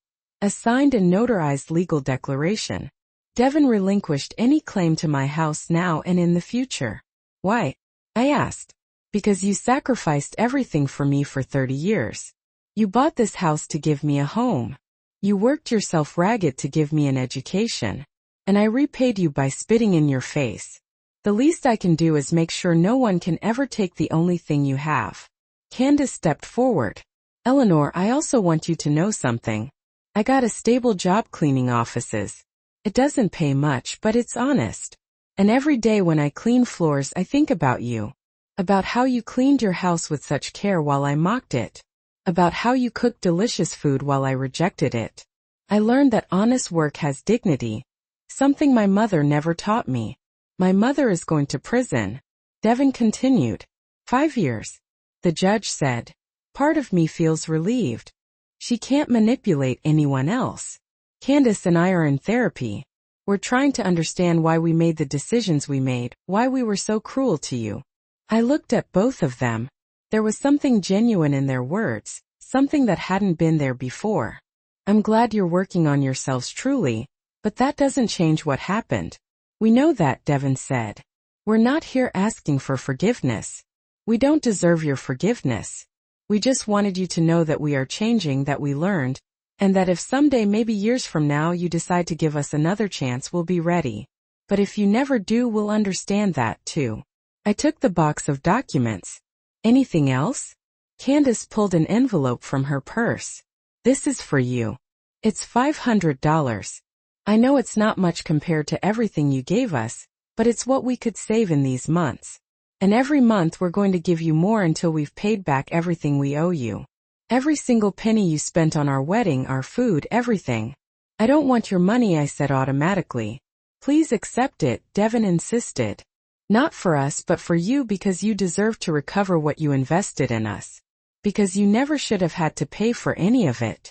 A: A signed and notarized legal declaration. Devin relinquished any claim to my house now and in the future. Why? I asked. Because you sacrificed everything for me for 30 years. You bought this house to give me a home. You worked yourself ragged to give me an education. And I repaid you by spitting in your face. The least I can do is make sure no one can ever take the only thing you have. Candace stepped forward. Eleanor, I also want you to know something. I got a stable job cleaning offices. It doesn't pay much, but it's honest. And every day when I clean floors, I think about you. About how you cleaned your house with such care while I mocked it. About how you cooked delicious food while I rejected it. I learned that honest work has dignity. Something my mother never taught me. My mother is going to prison. Devin continued. 5 years. The judge said. Part of me feels relieved. She can't manipulate anyone else. Candace and I are in therapy. We're trying to understand why we made the decisions we made, why we were so cruel to you. I looked at both of them. There was something genuine in their words, something that hadn't been there before. I'm glad you're working on yourselves truly, but that doesn't change what happened. We know that, Devin said. We're not here asking for forgiveness. We don't deserve your forgiveness. We just wanted you to know that we are changing, that we learned, and that if someday, maybe years from now, you decide to give us another chance, we'll be ready. But if you never do, we'll understand that too. I took the box of documents. Anything else? Candace pulled an envelope from her purse. This is for you. It's $500. I know it's not much compared to everything you gave us, but it's what we could save in these months. And every month we're going to give you more until we've paid back everything we owe you. Every single penny you spent on our wedding, our food, everything. I don't want your money, I said automatically. Please accept it, Devin insisted. Not for us, but for you, because you deserve to recover what you invested in us. Because you never should have had to pay for any of it.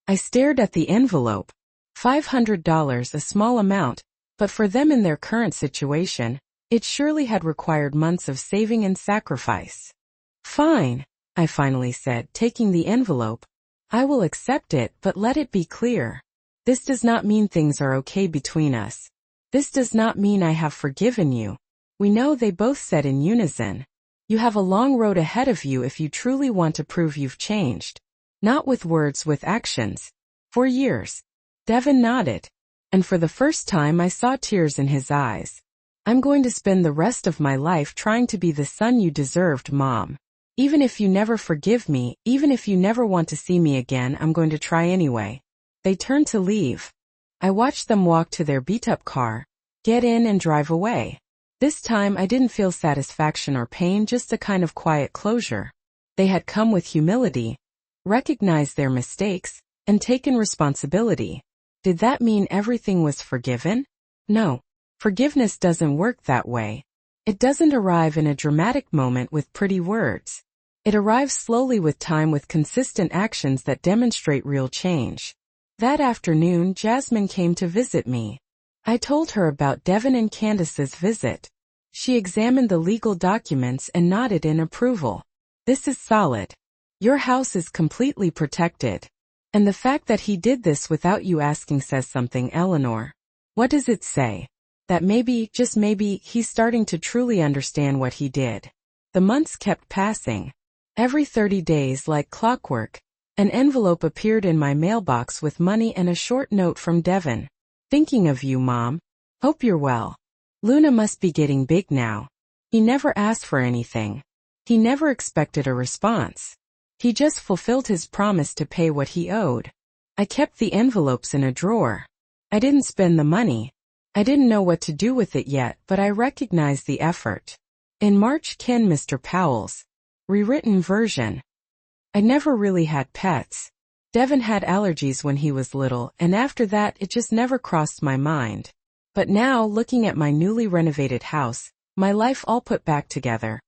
A: I stared at the envelope. $500, a small amount, but for them in their current situation, It surely had required months of saving and sacrifice. Fine, I finally said, taking the envelope. I will accept it, but let it be clear. This does not mean things are okay between us. This does not mean I have forgiven you. We know, they both said in unison. You have a long road ahead of you if you truly want to prove you've changed. Not with words, with actions. For years. Devin nodded. And for the first time I saw tears in his eyes. I'm going to spend the rest of my life trying to be the son you deserved, Mom. Even if you never forgive me, even if you never want to see me again, I'm going to try anyway. They turned to leave. I watched them walk to their beat-up car, get in and drive away. This time I didn't feel satisfaction or pain, just a kind of quiet closure. They had come with humility, recognized their mistakes, and taken responsibility. Did that mean everything was forgiven? No. Forgiveness doesn't work that way. It doesn't arrive in a dramatic moment with pretty words. It arrives slowly with time, with consistent actions that demonstrate real change. That afternoon, Jasmine came to visit me. I told her about Devin and Candace's visit. She examined the legal documents and nodded in approval. This is solid. Your house is completely protected. And the fact that he did this without you asking says something, Eleanor. What does it say? That maybe, just maybe, he's starting to truly understand what he did. The months kept passing. Every 30 days, like clockwork, an envelope appeared in my mailbox with money and a short note from Devin. Thinking of you, Mom. Hope you're well. Luna must be getting big now. He never asked for anything. He never expected a response. He just fulfilled his promise to pay what he owed. I kept the envelopes in a drawer. I didn't spend the money. I didn't know what to do with it yet, but I recognized the effort. In March, Ken, Mr. Powell's rewritten version. I never really had pets. Devin had allergies when he was little, and after that it just never crossed my mind. But now, looking at my newly renovated house, my life all put back together,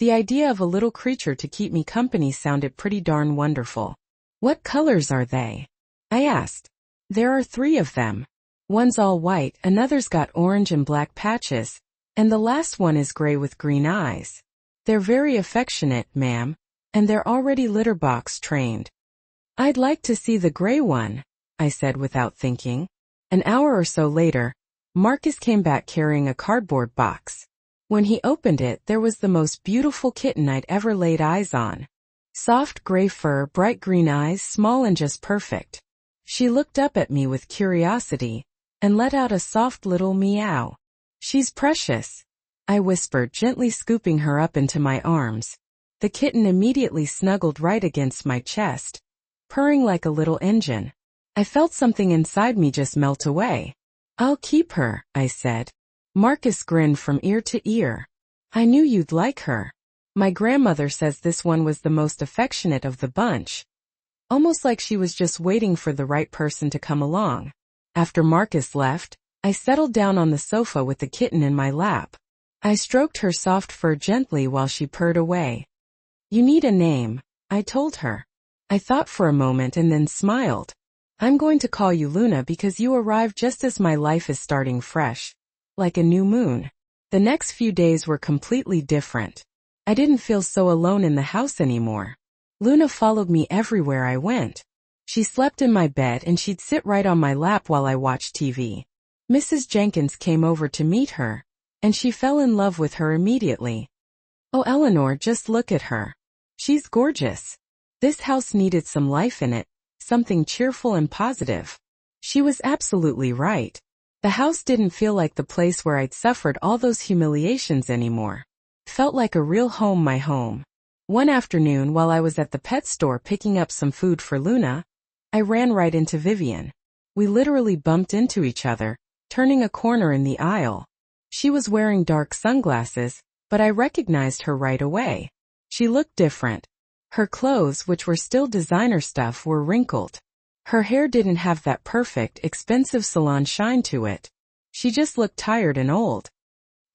A: the idea of a little creature to keep me company sounded pretty darn wonderful. What colors are they? I asked. There are 3 of them. One's all white, another's got orange and black patches, and the last one is gray with green eyes. They're very affectionate, ma'am, and they're already litter box trained. I'd like to see the gray one, I said without thinking. An hour or so later, Marcus came back carrying a cardboard box. When he opened it, there was the most beautiful kitten I'd ever laid eyes on. Soft gray fur, bright green eyes, small and just perfect. She looked up at me with curiosity and let out a soft little meow. She's precious, I whispered, gently scooping her up into my arms. The kitten immediately snuggled right against my chest, purring like a little engine. I felt something inside me just melt away. I'll keep her, I said. Marcus grinned from ear to ear. I knew you'd like her. My grandmother says this one was the most affectionate of the bunch. Almost like she was just waiting for the right person to come along. After Marcus left, I settled down on the sofa with the kitten in my lap. I stroked her soft fur gently while she purred away. You need a name, I told her. I thought for a moment and then smiled. I'm going to call you Luna because you arrived just as my life is starting fresh. Like a new moon. The next few days were completely different. I didn't feel so alone in the house anymore. Luna followed me everywhere I went. She slept in my bed and she'd sit right on my lap while I watched TV. Mrs. Jenkins came over to meet her, and she fell in love with her immediately. Oh, Eleanor, just look at her. She's gorgeous. This house needed some life in it, something cheerful and positive. She was absolutely right. The house didn't feel like the place where I'd suffered all those humiliations anymore. It felt like a real home, my home. One afternoon while I was at the pet store picking up some food for Luna, I ran right into Vivian. We literally bumped into each other, turning a corner in the aisle. She was wearing dark sunglasses, but I recognized her right away. She looked different. Her clothes, which were still designer stuff, were wrinkled. Her hair didn't have that perfect, expensive salon shine to it. She just looked tired and old.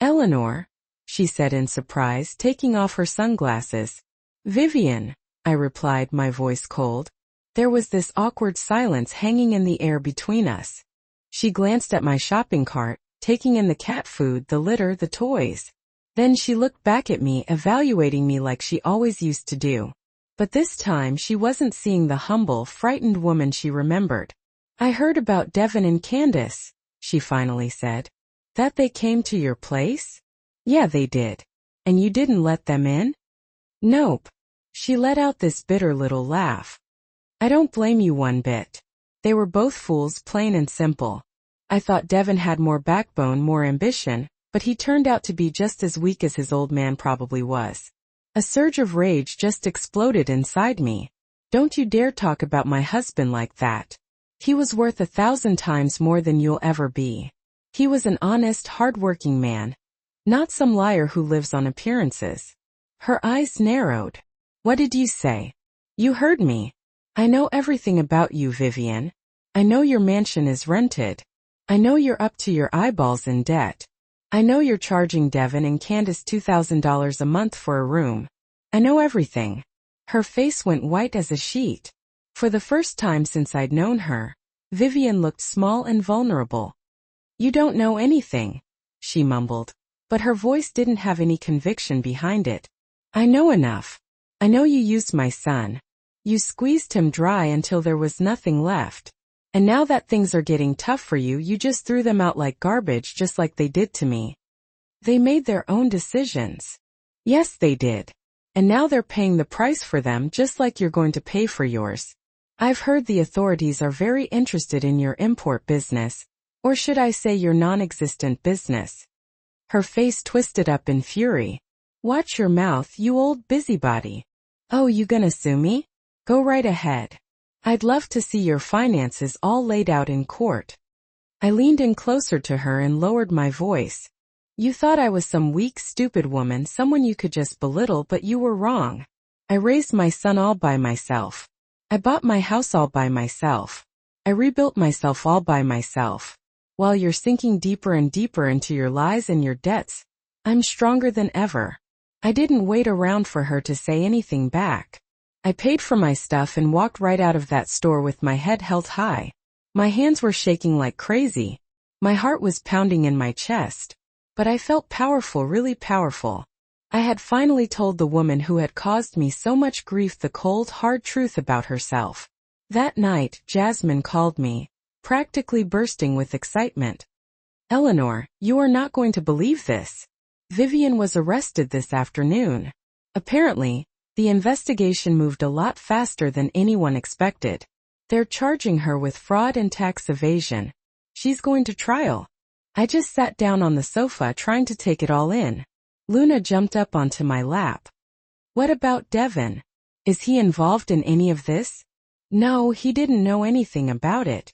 A: Eleanor, she said in surprise, taking off her sunglasses. Vivian, I replied, my voice cold. There was this awkward silence hanging in the air between us. She glanced at my shopping cart, taking in the cat food, the litter, the toys. Then she looked back at me, evaluating me like she always used to do. But this time she wasn't seeing the humble, frightened woman she remembered. "I heard about Devin and Candace," she finally said. "That they came to your place?" "Yeah, they did." "And you didn't let them in?" "Nope." She let out this bitter little laugh. "I don't blame you one bit. They were both fools, plain and simple. I thought Devin had more backbone, more ambition, but he turned out to be just as weak as his old man probably was." A surge of rage just exploded inside me. "Don't you dare talk about my husband like that. He was worth 1,000 times more than you'll ever be. He was an honest, hard-working man. Not some liar who lives on appearances." Her eyes narrowed. "What did you say?" "You heard me. I know everything about you, Vivian. I know your mansion is rented. I know you're up to your eyeballs in debt. I know you're charging Devin and Candace $2,000 a month for a room. I know everything." Her face went white as a sheet. For the first time since I'd known her, Vivian looked small and vulnerable. "You don't know anything," she mumbled, but her voice didn't have any conviction behind it. "I know enough. I know you used my son. You squeezed him dry until there was nothing left. And now that things are getting tough for you, you just threw them out like garbage, just like they did to me." "They made their own decisions." "Yes, they did. And now they're paying the price for them, just like you're going to pay for yours. I've heard the authorities are very interested in your import business, or should I say your non-existent business." Her face twisted up in fury. "Watch your mouth, you old busybody. Oh, you gonna sue me? Go right ahead. I'd love to see your finances all laid out in court." I leaned in closer to her and lowered my voice. "You thought I was some weak, stupid woman, someone you could just belittle, but you were wrong. I raised my son all by myself. I bought my house all by myself. I rebuilt myself all by myself. While you're sinking deeper and deeper into your lies and your debts, I'm stronger than ever." I didn't wait around for her to say anything back. I paid for my stuff and walked right out of that store with my head held high. My hands were shaking like crazy. My heart was pounding in my chest. But I felt powerful, really powerful. I had finally told the woman who had caused me so much grief the cold, hard truth about herself. That night, Jasmine called me, practically bursting with excitement. "Eleanor, you are not going to believe this. Vivian was arrested this afternoon. Apparently, the investigation moved a lot faster than anyone expected. They're charging her with fraud and tax evasion. She's going to trial." I just sat down on the sofa trying to take it all in. Luna jumped up onto my lap. "What about Devin? Is he involved in any of this?" "No, he didn't know anything about it.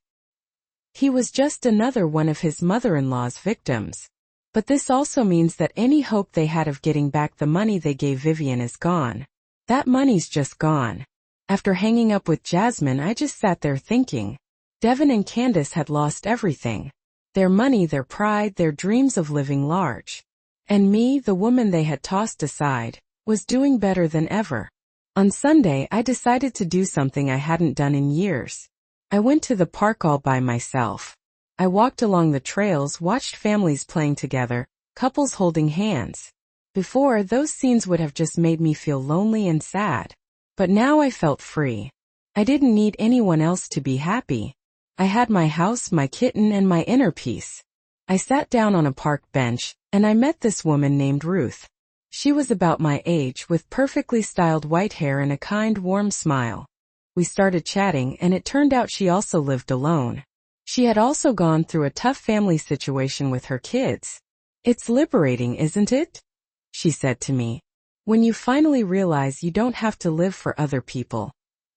A: He was just another one of his mother-in-law's victims. But this also means that any hope they had of getting back the money they gave Vivian is gone. That money's just gone." After hanging up with Jasmine, I just sat there thinking. Devin and Candace had lost everything. Their money, their pride, their dreams of living large. And me, the woman they had tossed aside, was doing better than ever. On Sunday, I decided to do something I hadn't done in years. I went to the park all by myself. I walked along the trails, watched families playing together, couples holding hands. Before, those scenes would have just made me feel lonely and sad. But now I felt free. I didn't need anyone else to be happy. I had my house, my kitten, and my inner peace. I sat down on a park bench, and I met this woman named Ruth. She was about my age, with perfectly styled white hair and a kind, warm smile. We started chatting, and it turned out she also lived alone. She had also gone through a tough family situation with her kids. "It's liberating, isn't it?" she said to me. "When you finally realize you don't have to live for other people.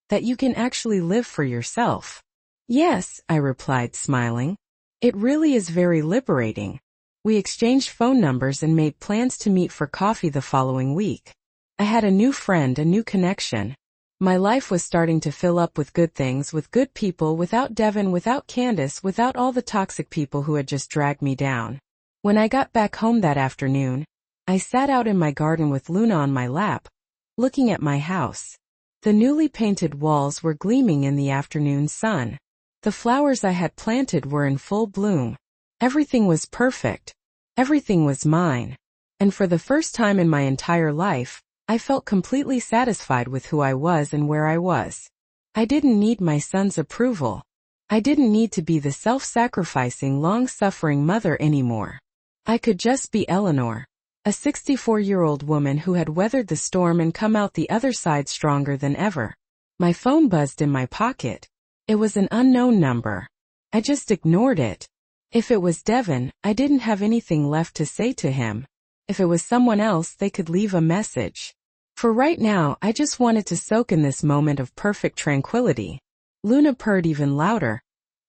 A: That you can actually live for yourself." "Yes," I replied, smiling. "It really is very liberating." We exchanged phone numbers and made plans to meet for coffee the following week. I had a new friend, a new connection. My life was starting to fill up with good things, with good people, without Devin, without Candace, without all the toxic people who had just dragged me down. When I got back home that afternoon, I sat out in my garden with Luna on my lap, looking at my house. The newly painted walls were gleaming in the afternoon sun. The flowers I had planted were in full bloom. Everything was perfect. Everything was mine. And for the first time in my entire life, I felt completely satisfied with who I was and where I was. I didn't need my son's approval. I didn't need to be the self-sacrificing, long-suffering mother anymore. I could just be Eleanor, a 64-year-old woman who had weathered the storm and come out the other side stronger than ever. My phone buzzed in my pocket. It was an unknown number. I just ignored it. If it was Devin, I didn't have anything left to say to him. If it was someone else, they could leave a message. For right now, I just wanted to soak in this moment of perfect tranquility. Luna purred even louder,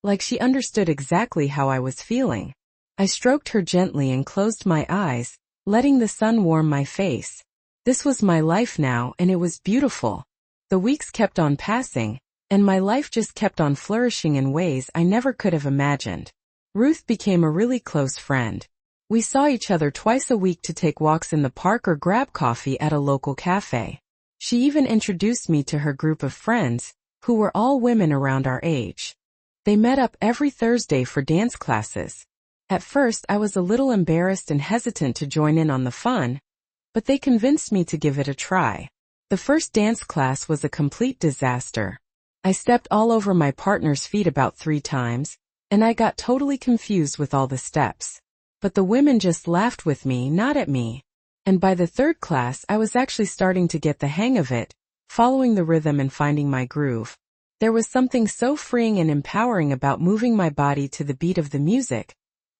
A: like she understood exactly how I was feeling. I stroked her gently and closed my eyes, letting the sun warm my face. This was my life now, and it was beautiful. The weeks kept on passing, and my life just kept on flourishing in ways I never could have imagined. Ruth became a really close friend. We saw each other twice a week to take walks in the park or grab coffee at a local cafe. She even introduced me to her group of friends, who were all women around our age. They met up every Thursday for dance classes. At first, I was a little embarrassed and hesitant to join in on the fun, but they convinced me to give it a try. The first dance class was a complete disaster. I stepped all over my partner's feet about 3 times, and I got totally confused with all the steps. But the women just laughed with me, not at me. And by the 3rd class, I was actually starting to get the hang of it, following the rhythm and finding my groove. There was something so freeing and empowering about moving my body to the beat of the music,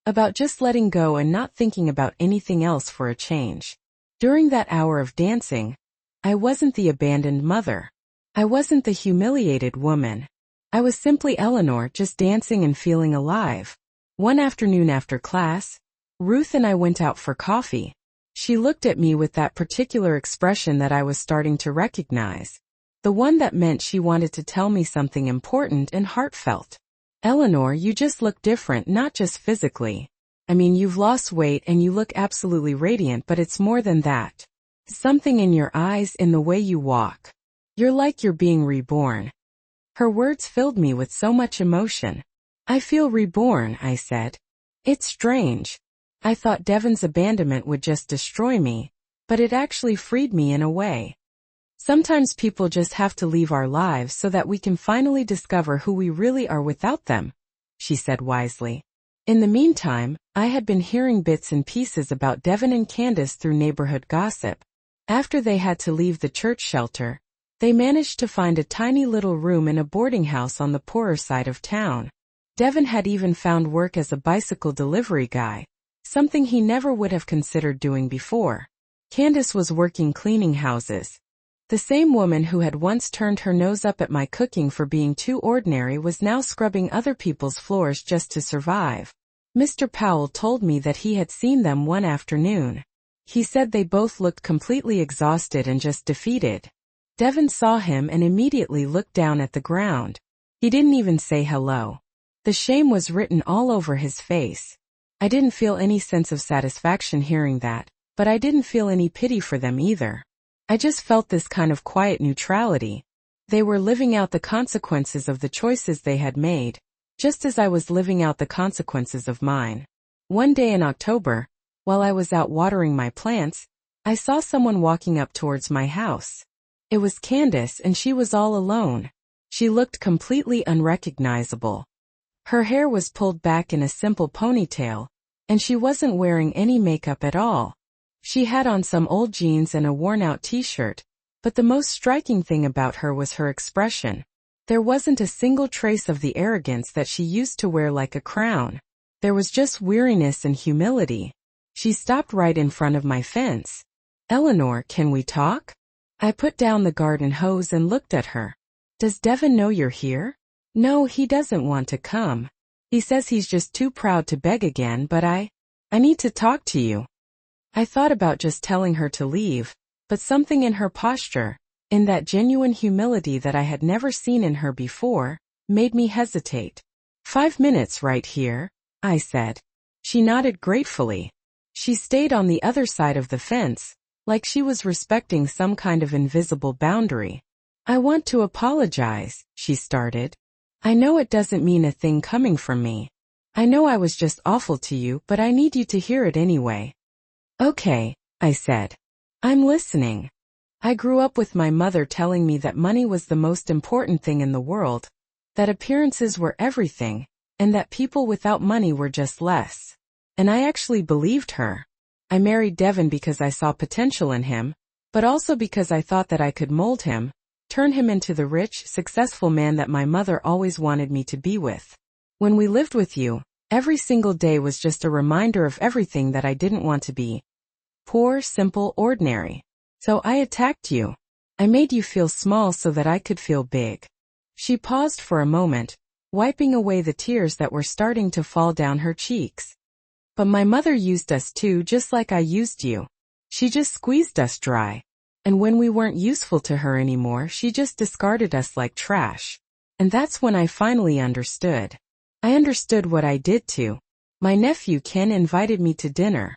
A: about just letting go and not thinking about anything else for a change. During that hour of dancing, I wasn't the abandoned mother. I wasn't the humiliated woman. I was simply Eleanor, just dancing and feeling alive. One afternoon after class, Ruth and I went out for coffee. She looked at me with that particular expression that I was starting to recognize. The one that meant she wanted to tell me something important and heartfelt. Eleanor, you just look different, not just physically. I mean, you've lost weight and you look absolutely radiant, but it's more than that. Something in your eyes, in the way you walk. You're like you're being reborn. Her words filled me with so much emotion. I feel reborn, I said. It's strange. I thought Devin's abandonment would just destroy me, but it actually freed me in a way. Sometimes people just have to leave our lives so that we can finally discover who we really are without them, she said wisely. In the meantime, I had been hearing bits and pieces about Devin and Candace through neighborhood gossip. After they had to leave the church shelter, they managed to find a tiny little room in a boarding house on the poorer side of town. Devin had even found work as a bicycle delivery guy, something he never would have considered doing before. Candace was working cleaning houses. The same woman who had once turned her nose up at my cooking for being too ordinary was now scrubbing other people's floors just to survive. Mr. Powell told me that he had seen them one afternoon. He said they both looked completely exhausted and just defeated. Devin saw him and immediately looked down at the ground. He didn't even say hello. The shame was written all over his face. I didn't feel any sense of satisfaction hearing that, but I didn't feel any pity for them either. I just felt this kind of quiet neutrality. They were living out the consequences of the choices they had made, just as I was living out the consequences of mine. One day in October, while I was out watering my plants, I saw someone walking up towards my house. It was Candace, and she was all alone. She looked completely unrecognizable. Her hair was pulled back in a simple ponytail, and she wasn't wearing any makeup at all. She had on some old jeans and a worn-out t-shirt, but the most striking thing about her was her expression. There wasn't a single trace of the arrogance that she used to wear like a crown. There was just weariness and humility. She stopped right in front of my fence. "Eleanor, can we talk?" I put down the garden hose and looked at her. "Does Devin know you're here?" "No, he doesn't want to come. He says he's just too proud to beg again, but I need to talk to you." I thought about just telling her to leave, but something in her posture, in that genuine humility that I had never seen in her before, made me hesitate. "5 minutes right here," I said. She nodded gratefully. She stayed on the other side of the fence, like she was respecting some kind of invisible boundary. "I want to apologize," she started. "I know it doesn't mean a thing coming from me. I know I was just awful to you, but I need you to hear it anyway. Okay, I said. I'm listening. I grew up with my mother telling me that money was the most important thing in the world, that appearances were everything, and that people without money were just less. And I actually believed her. I married Devin because I saw potential in him, but also because I thought that I could mold him, turn him into the rich, successful man that my mother always wanted me to be with. When we lived with you, every single day was just a reminder of everything that I didn't want to be. Poor, simple, ordinary. So I attacked you. I made you feel small so that I could feel big. She paused for a moment, wiping away the tears that were starting to fall down her cheeks. But my mother used us too, just like I used you. She just squeezed us dry. And when we weren't useful to her anymore, she just discarded us like trash. And that's when I finally understood. I understood what I did too. My nephew Ken invited me to dinner.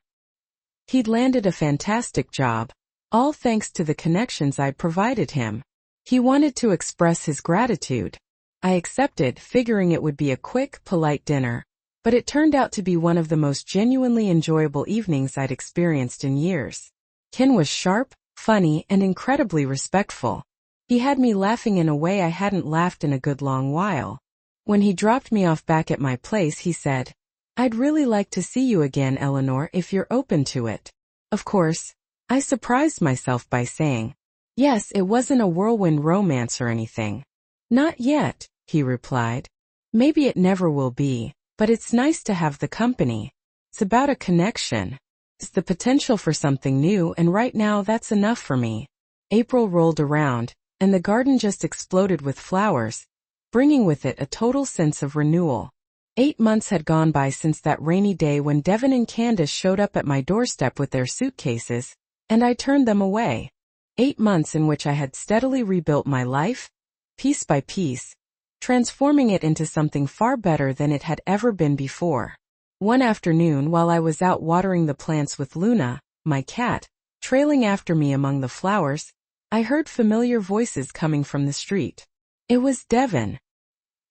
A: He'd landed a fantastic job, all thanks to the connections I'd provided him. He wanted to express his gratitude. I accepted, figuring it would be a quick, polite dinner. But it turned out to be one of the most genuinely enjoyable evenings I'd experienced in years. Ken was sharp, funny, and incredibly respectful. He had me laughing in a way I hadn't laughed in a good long while. When he dropped me off back at my place, he said, "I'd really like to see you again, Eleanor, if you're open to it." Of course, I surprised myself by saying, "Yes, it wasn't a whirlwind romance or anything." "Not yet," he replied. "Maybe it never will be. But it's nice to have the company. It's about a connection. It's the potential for something new, and right now that's enough for me." April rolled around, and the garden just exploded with flowers, bringing with it a total sense of renewal. 8 months had gone by since that rainy day when Devin and Candace showed up at my doorstep with their suitcases, and I turned them away. 8 months in which I had steadily rebuilt my life, piece by piece, transforming it into something far better than it had ever been before. One afternoon, while I was out watering the plants with Luna, my cat, trailing after me among the flowers, I heard familiar voices coming from the street. It was Devin.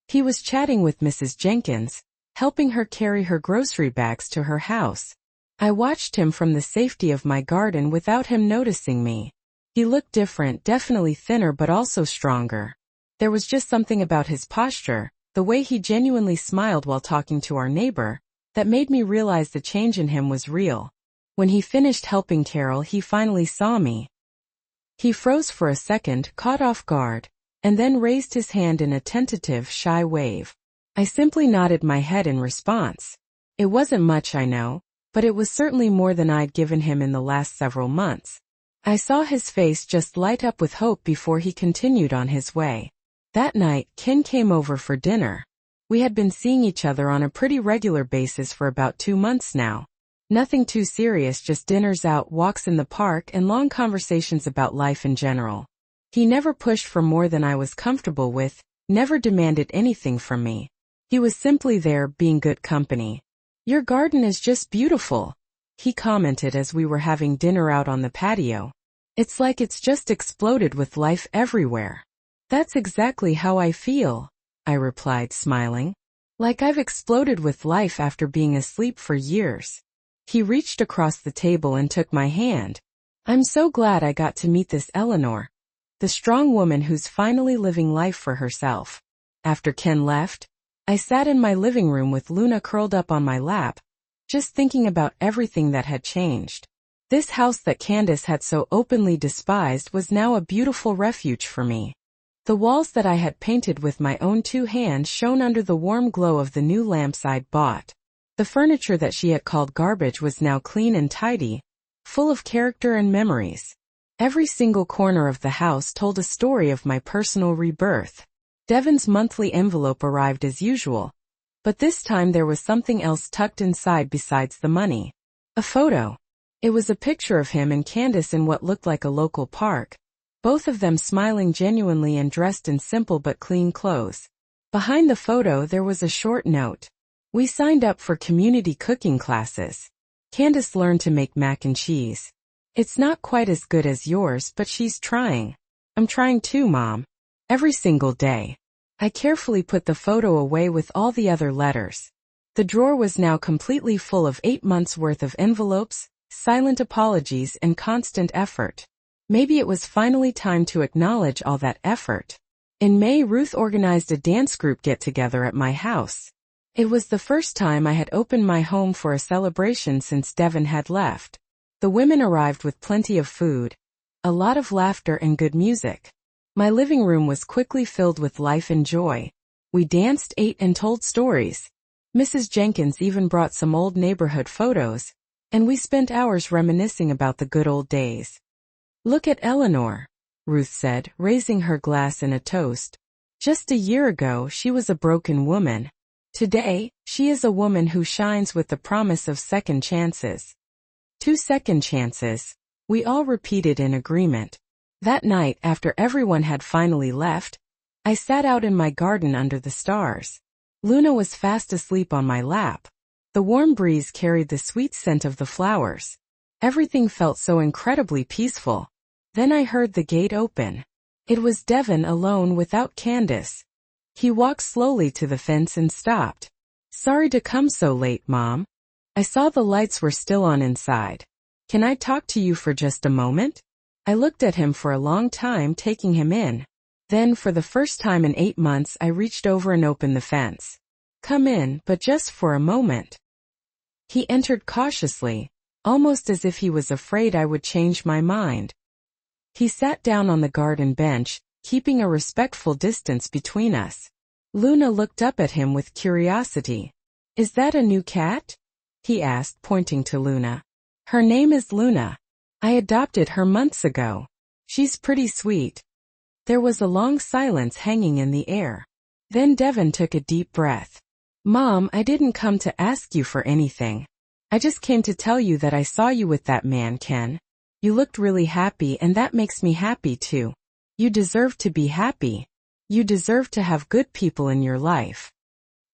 A: He was chatting with Mrs. Jenkins, helping her carry her grocery bags to her house. I watched him from the safety of my garden without him noticing me. He looked different, definitely thinner but also stronger. There was just something about his posture, the way he genuinely smiled while talking to our neighbor, that made me realize the change in him was real. When he finished helping Carol, he finally saw me. He froze for a second, caught off guard, and then raised his hand in a tentative, shy wave. I simply nodded my head in response. It wasn't much, I know, but it was certainly more than I'd given him in the last several months. I saw his face just light up with hope before he continued on his way. That night, Ken came over for dinner. We had been seeing each other on a pretty regular basis for about 2 months now. Nothing too serious, just dinners out, walks in the park, and long conversations about life in general. He never pushed for more than I was comfortable with, never demanded anything from me. He was simply there, being good company. "Your garden is just beautiful," he commented as we were having dinner out on the patio. "It's like it's just exploded with life everywhere." "That's exactly how I feel," I replied, smiling. "Like I've exploded with life after being asleep for years." He reached across the table and took my hand. "I'm so glad I got to meet this Eleanor, the strong woman who's finally living life for herself." After Ken left, I sat in my living room with Luna curled up on my lap, just thinking about everything that had changed. This house that Candace had so openly despised was now a beautiful refuge for me. The walls that I had painted with my own 2 hands shone under the warm glow of the new lamps I'd bought. The furniture that she had called garbage was now clean and tidy, full of character and memories. Every single corner of the house told a story of my personal rebirth. Devin's monthly envelope arrived as usual, but this time there was something else tucked inside besides the money. A photo. It was a picture of him and Candace in what looked like a local park, both of them smiling genuinely and dressed in simple but clean clothes. Behind the photo there was a short note. "We signed up for community cooking classes. Candace learned to make mac and cheese. It's not quite as good as yours, but she's trying. I'm trying too, Mom. Every single day." I carefully put the photo away with all the other letters. The drawer was now completely full of 8 months' worth of envelopes, silent apologies, and constant effort. Maybe it was finally time to acknowledge all that effort. In May, Ruth organized a dance group get-together at my house. It was the first time I had opened my home for a celebration since Devin had left. The women arrived with plenty of food, a lot of laughter, and good music. My living room was quickly filled with life and joy. We danced, ate, and told stories. Mrs. Jenkins even brought some old neighborhood photos, and we spent hours reminiscing about the good old days. "Look at Eleanor," Ruth said, raising her glass in a toast. "Just a year ago she was a broken woman. Today, she is a woman who shines with the promise of second chances." 2 second chances, we all repeated in agreement. That night, after everyone had finally left, I sat out in my garden under the stars. Luna was fast asleep on my lap. The warm breeze carried the sweet scent of the flowers. Everything felt so incredibly peaceful. Then I heard the gate open. It was Devin alone without Candace. He walked slowly to the fence and stopped. "Sorry to come so late, Mom. I saw the lights were still on inside. Can I talk to you for just a moment?" I looked at him for a long time, taking him in. Then, for the first time in 8 months, I reached over and opened the fence. "Come in, but just for a moment." He entered cautiously, almost as if he was afraid I would change my mind. He sat down on the garden bench, keeping a respectful distance between us. Luna looked up at him with curiosity. "Is that a new cat?" he asked, pointing to Luna. "Her name is Luna. I adopted her months ago. She's pretty sweet." There was a long silence hanging in the air. Then Devin took a deep breath. "Mom, I didn't come to ask you for anything. I just came to tell you that I saw you with that man, Ken. You looked really happy, and that makes me happy too. You deserve to be happy. You deserve to have good people in your life."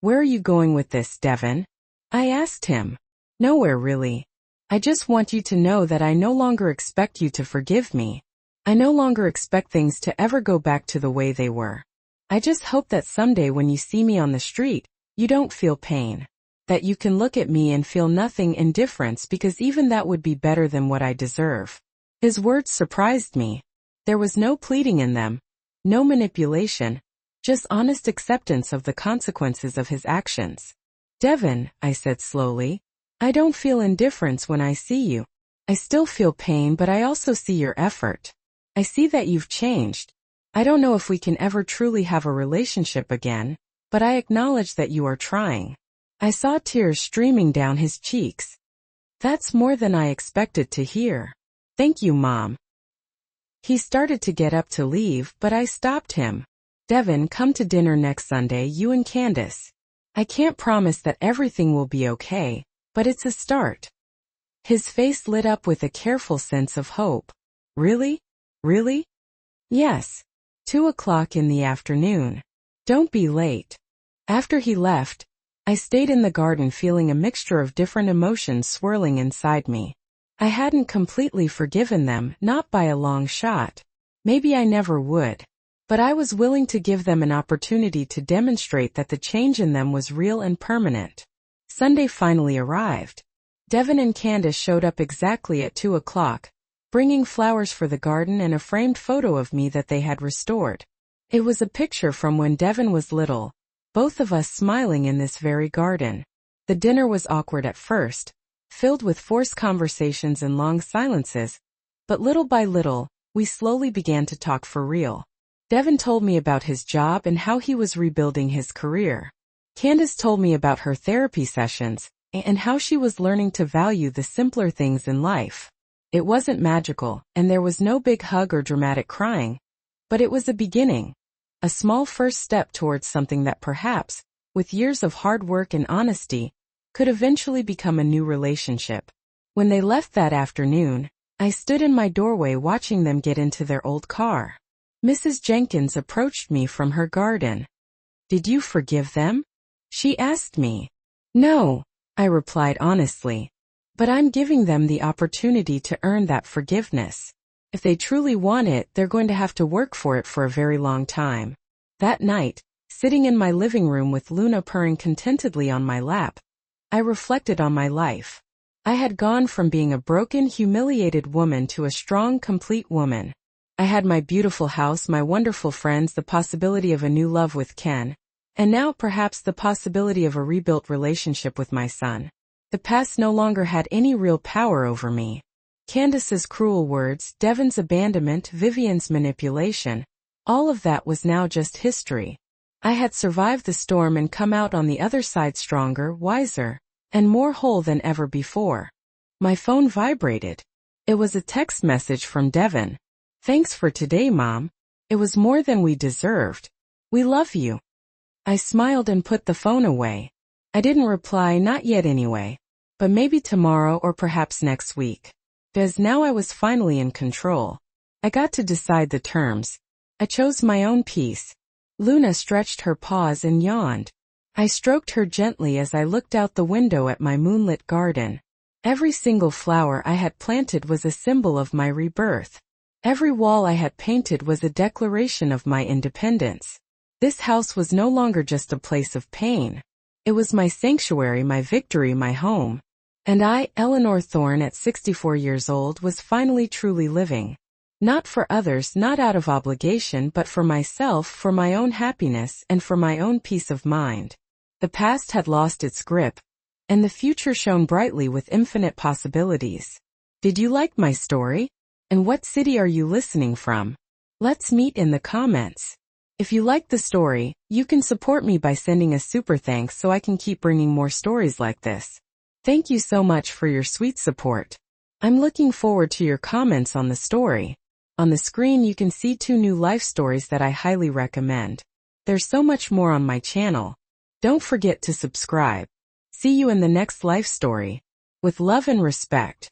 A: "Where are you going with this, Devin?" I asked him. "Nowhere really. I just want you to know that I no longer expect you to forgive me. I no longer expect things to ever go back to the way they were. I just hope that someday when you see me on the street, you don't feel pain. That you can look at me and feel nothing indifference, because even that would be better than what I deserve." His words surprised me. There was no pleading in them, no manipulation, just honest acceptance of the consequences of his actions. "Devin," I said slowly, "I don't feel indifference when I see you. I still feel pain, but I also see your effort. I see that you've changed. I don't know if we can ever truly have a relationship again, but I acknowledge that you are trying." I saw tears streaming down his cheeks. "That's more than I expected to hear. Thank you, Mom." He started to get up to leave, but I stopped him. "Devin, come to dinner next Sunday, you and Candace. I can't promise that everything will be okay, but it's a start." His face lit up with a careful sense of hope. "Really? Really?" "Yes. 2 o'clock in the afternoon. Don't be late." After he left, I stayed in the garden feeling a mixture of different emotions swirling inside me. I hadn't completely forgiven them, not by a long shot. Maybe I never would. But I was willing to give them an opportunity to demonstrate that the change in them was real and permanent. Sunday finally arrived. Devin and Candace showed up exactly at 2 o'clock, bringing flowers for the garden and a framed photo of me that they had restored. It was a picture from when Devin was little, both of us smiling in this very garden. The dinner was awkward at first, filled with forced conversations and long silences, but little by little, we slowly began to talk for real. Devin told me about his job and how he was rebuilding his career. Candace told me about her therapy sessions and how she was learning to value the simpler things in life. It wasn't magical, and there was no big hug or dramatic crying, but it was a beginning, a small first step towards something that perhaps, with years of hard work and honesty, could eventually become a new relationship. When they left that afternoon, I stood in my doorway watching them get into their old car. Mrs. Jenkins approached me from her garden. "Did you forgive them?" she asked me. "No," I replied honestly. "But I'm giving them the opportunity to earn that forgiveness. If they truly want it, they're going to have to work for it for a very long time." That night, sitting in my living room with Luna purring contentedly on my lap, I reflected on my life. I had gone from being a broken, humiliated woman to a strong, complete woman. I had my beautiful house, my wonderful friends, the possibility of a new love with Ken, and now perhaps the possibility of a rebuilt relationship with my son. The past no longer had any real power over me. Candace's cruel words, Devon's abandonment, Vivian's manipulation, all of that was now just history. I had survived the storm and come out on the other side stronger, wiser, and more whole than ever before. My phone vibrated. It was a text message from Devon. "Thanks for today, Mom. It was more than we deserved. We love you." I smiled and put the phone away. I didn't reply, not yet anyway. But maybe tomorrow or perhaps next week. Because now I was finally in control. I got to decide the terms. I chose my own peace. Luna stretched her paws and yawned. I stroked her gently as I looked out the window at my moonlit garden. Every single flower I had planted was a symbol of my rebirth. Every wall I had painted was a declaration of my independence. This house was no longer just a place of pain. It was my sanctuary, my victory, my home. And I, Eleanor Thorne at 64 years old, was finally truly living. Not for others, not out of obligation, but for myself, for my own happiness, and for my own peace of mind. The past had lost its grip, and the future shone brightly with infinite possibilities. Did you like my story? And what city are you listening from? Let's meet in the comments. If you like the story, you can support me by sending a super thanks so I can keep bringing more stories like this. Thank you so much for your sweet support. I'm looking forward to your comments on the story. On the screen you can see 2 new life stories that I highly recommend. There's so much more on my channel. Don't forget to subscribe. See you in the next life story. With love and respect.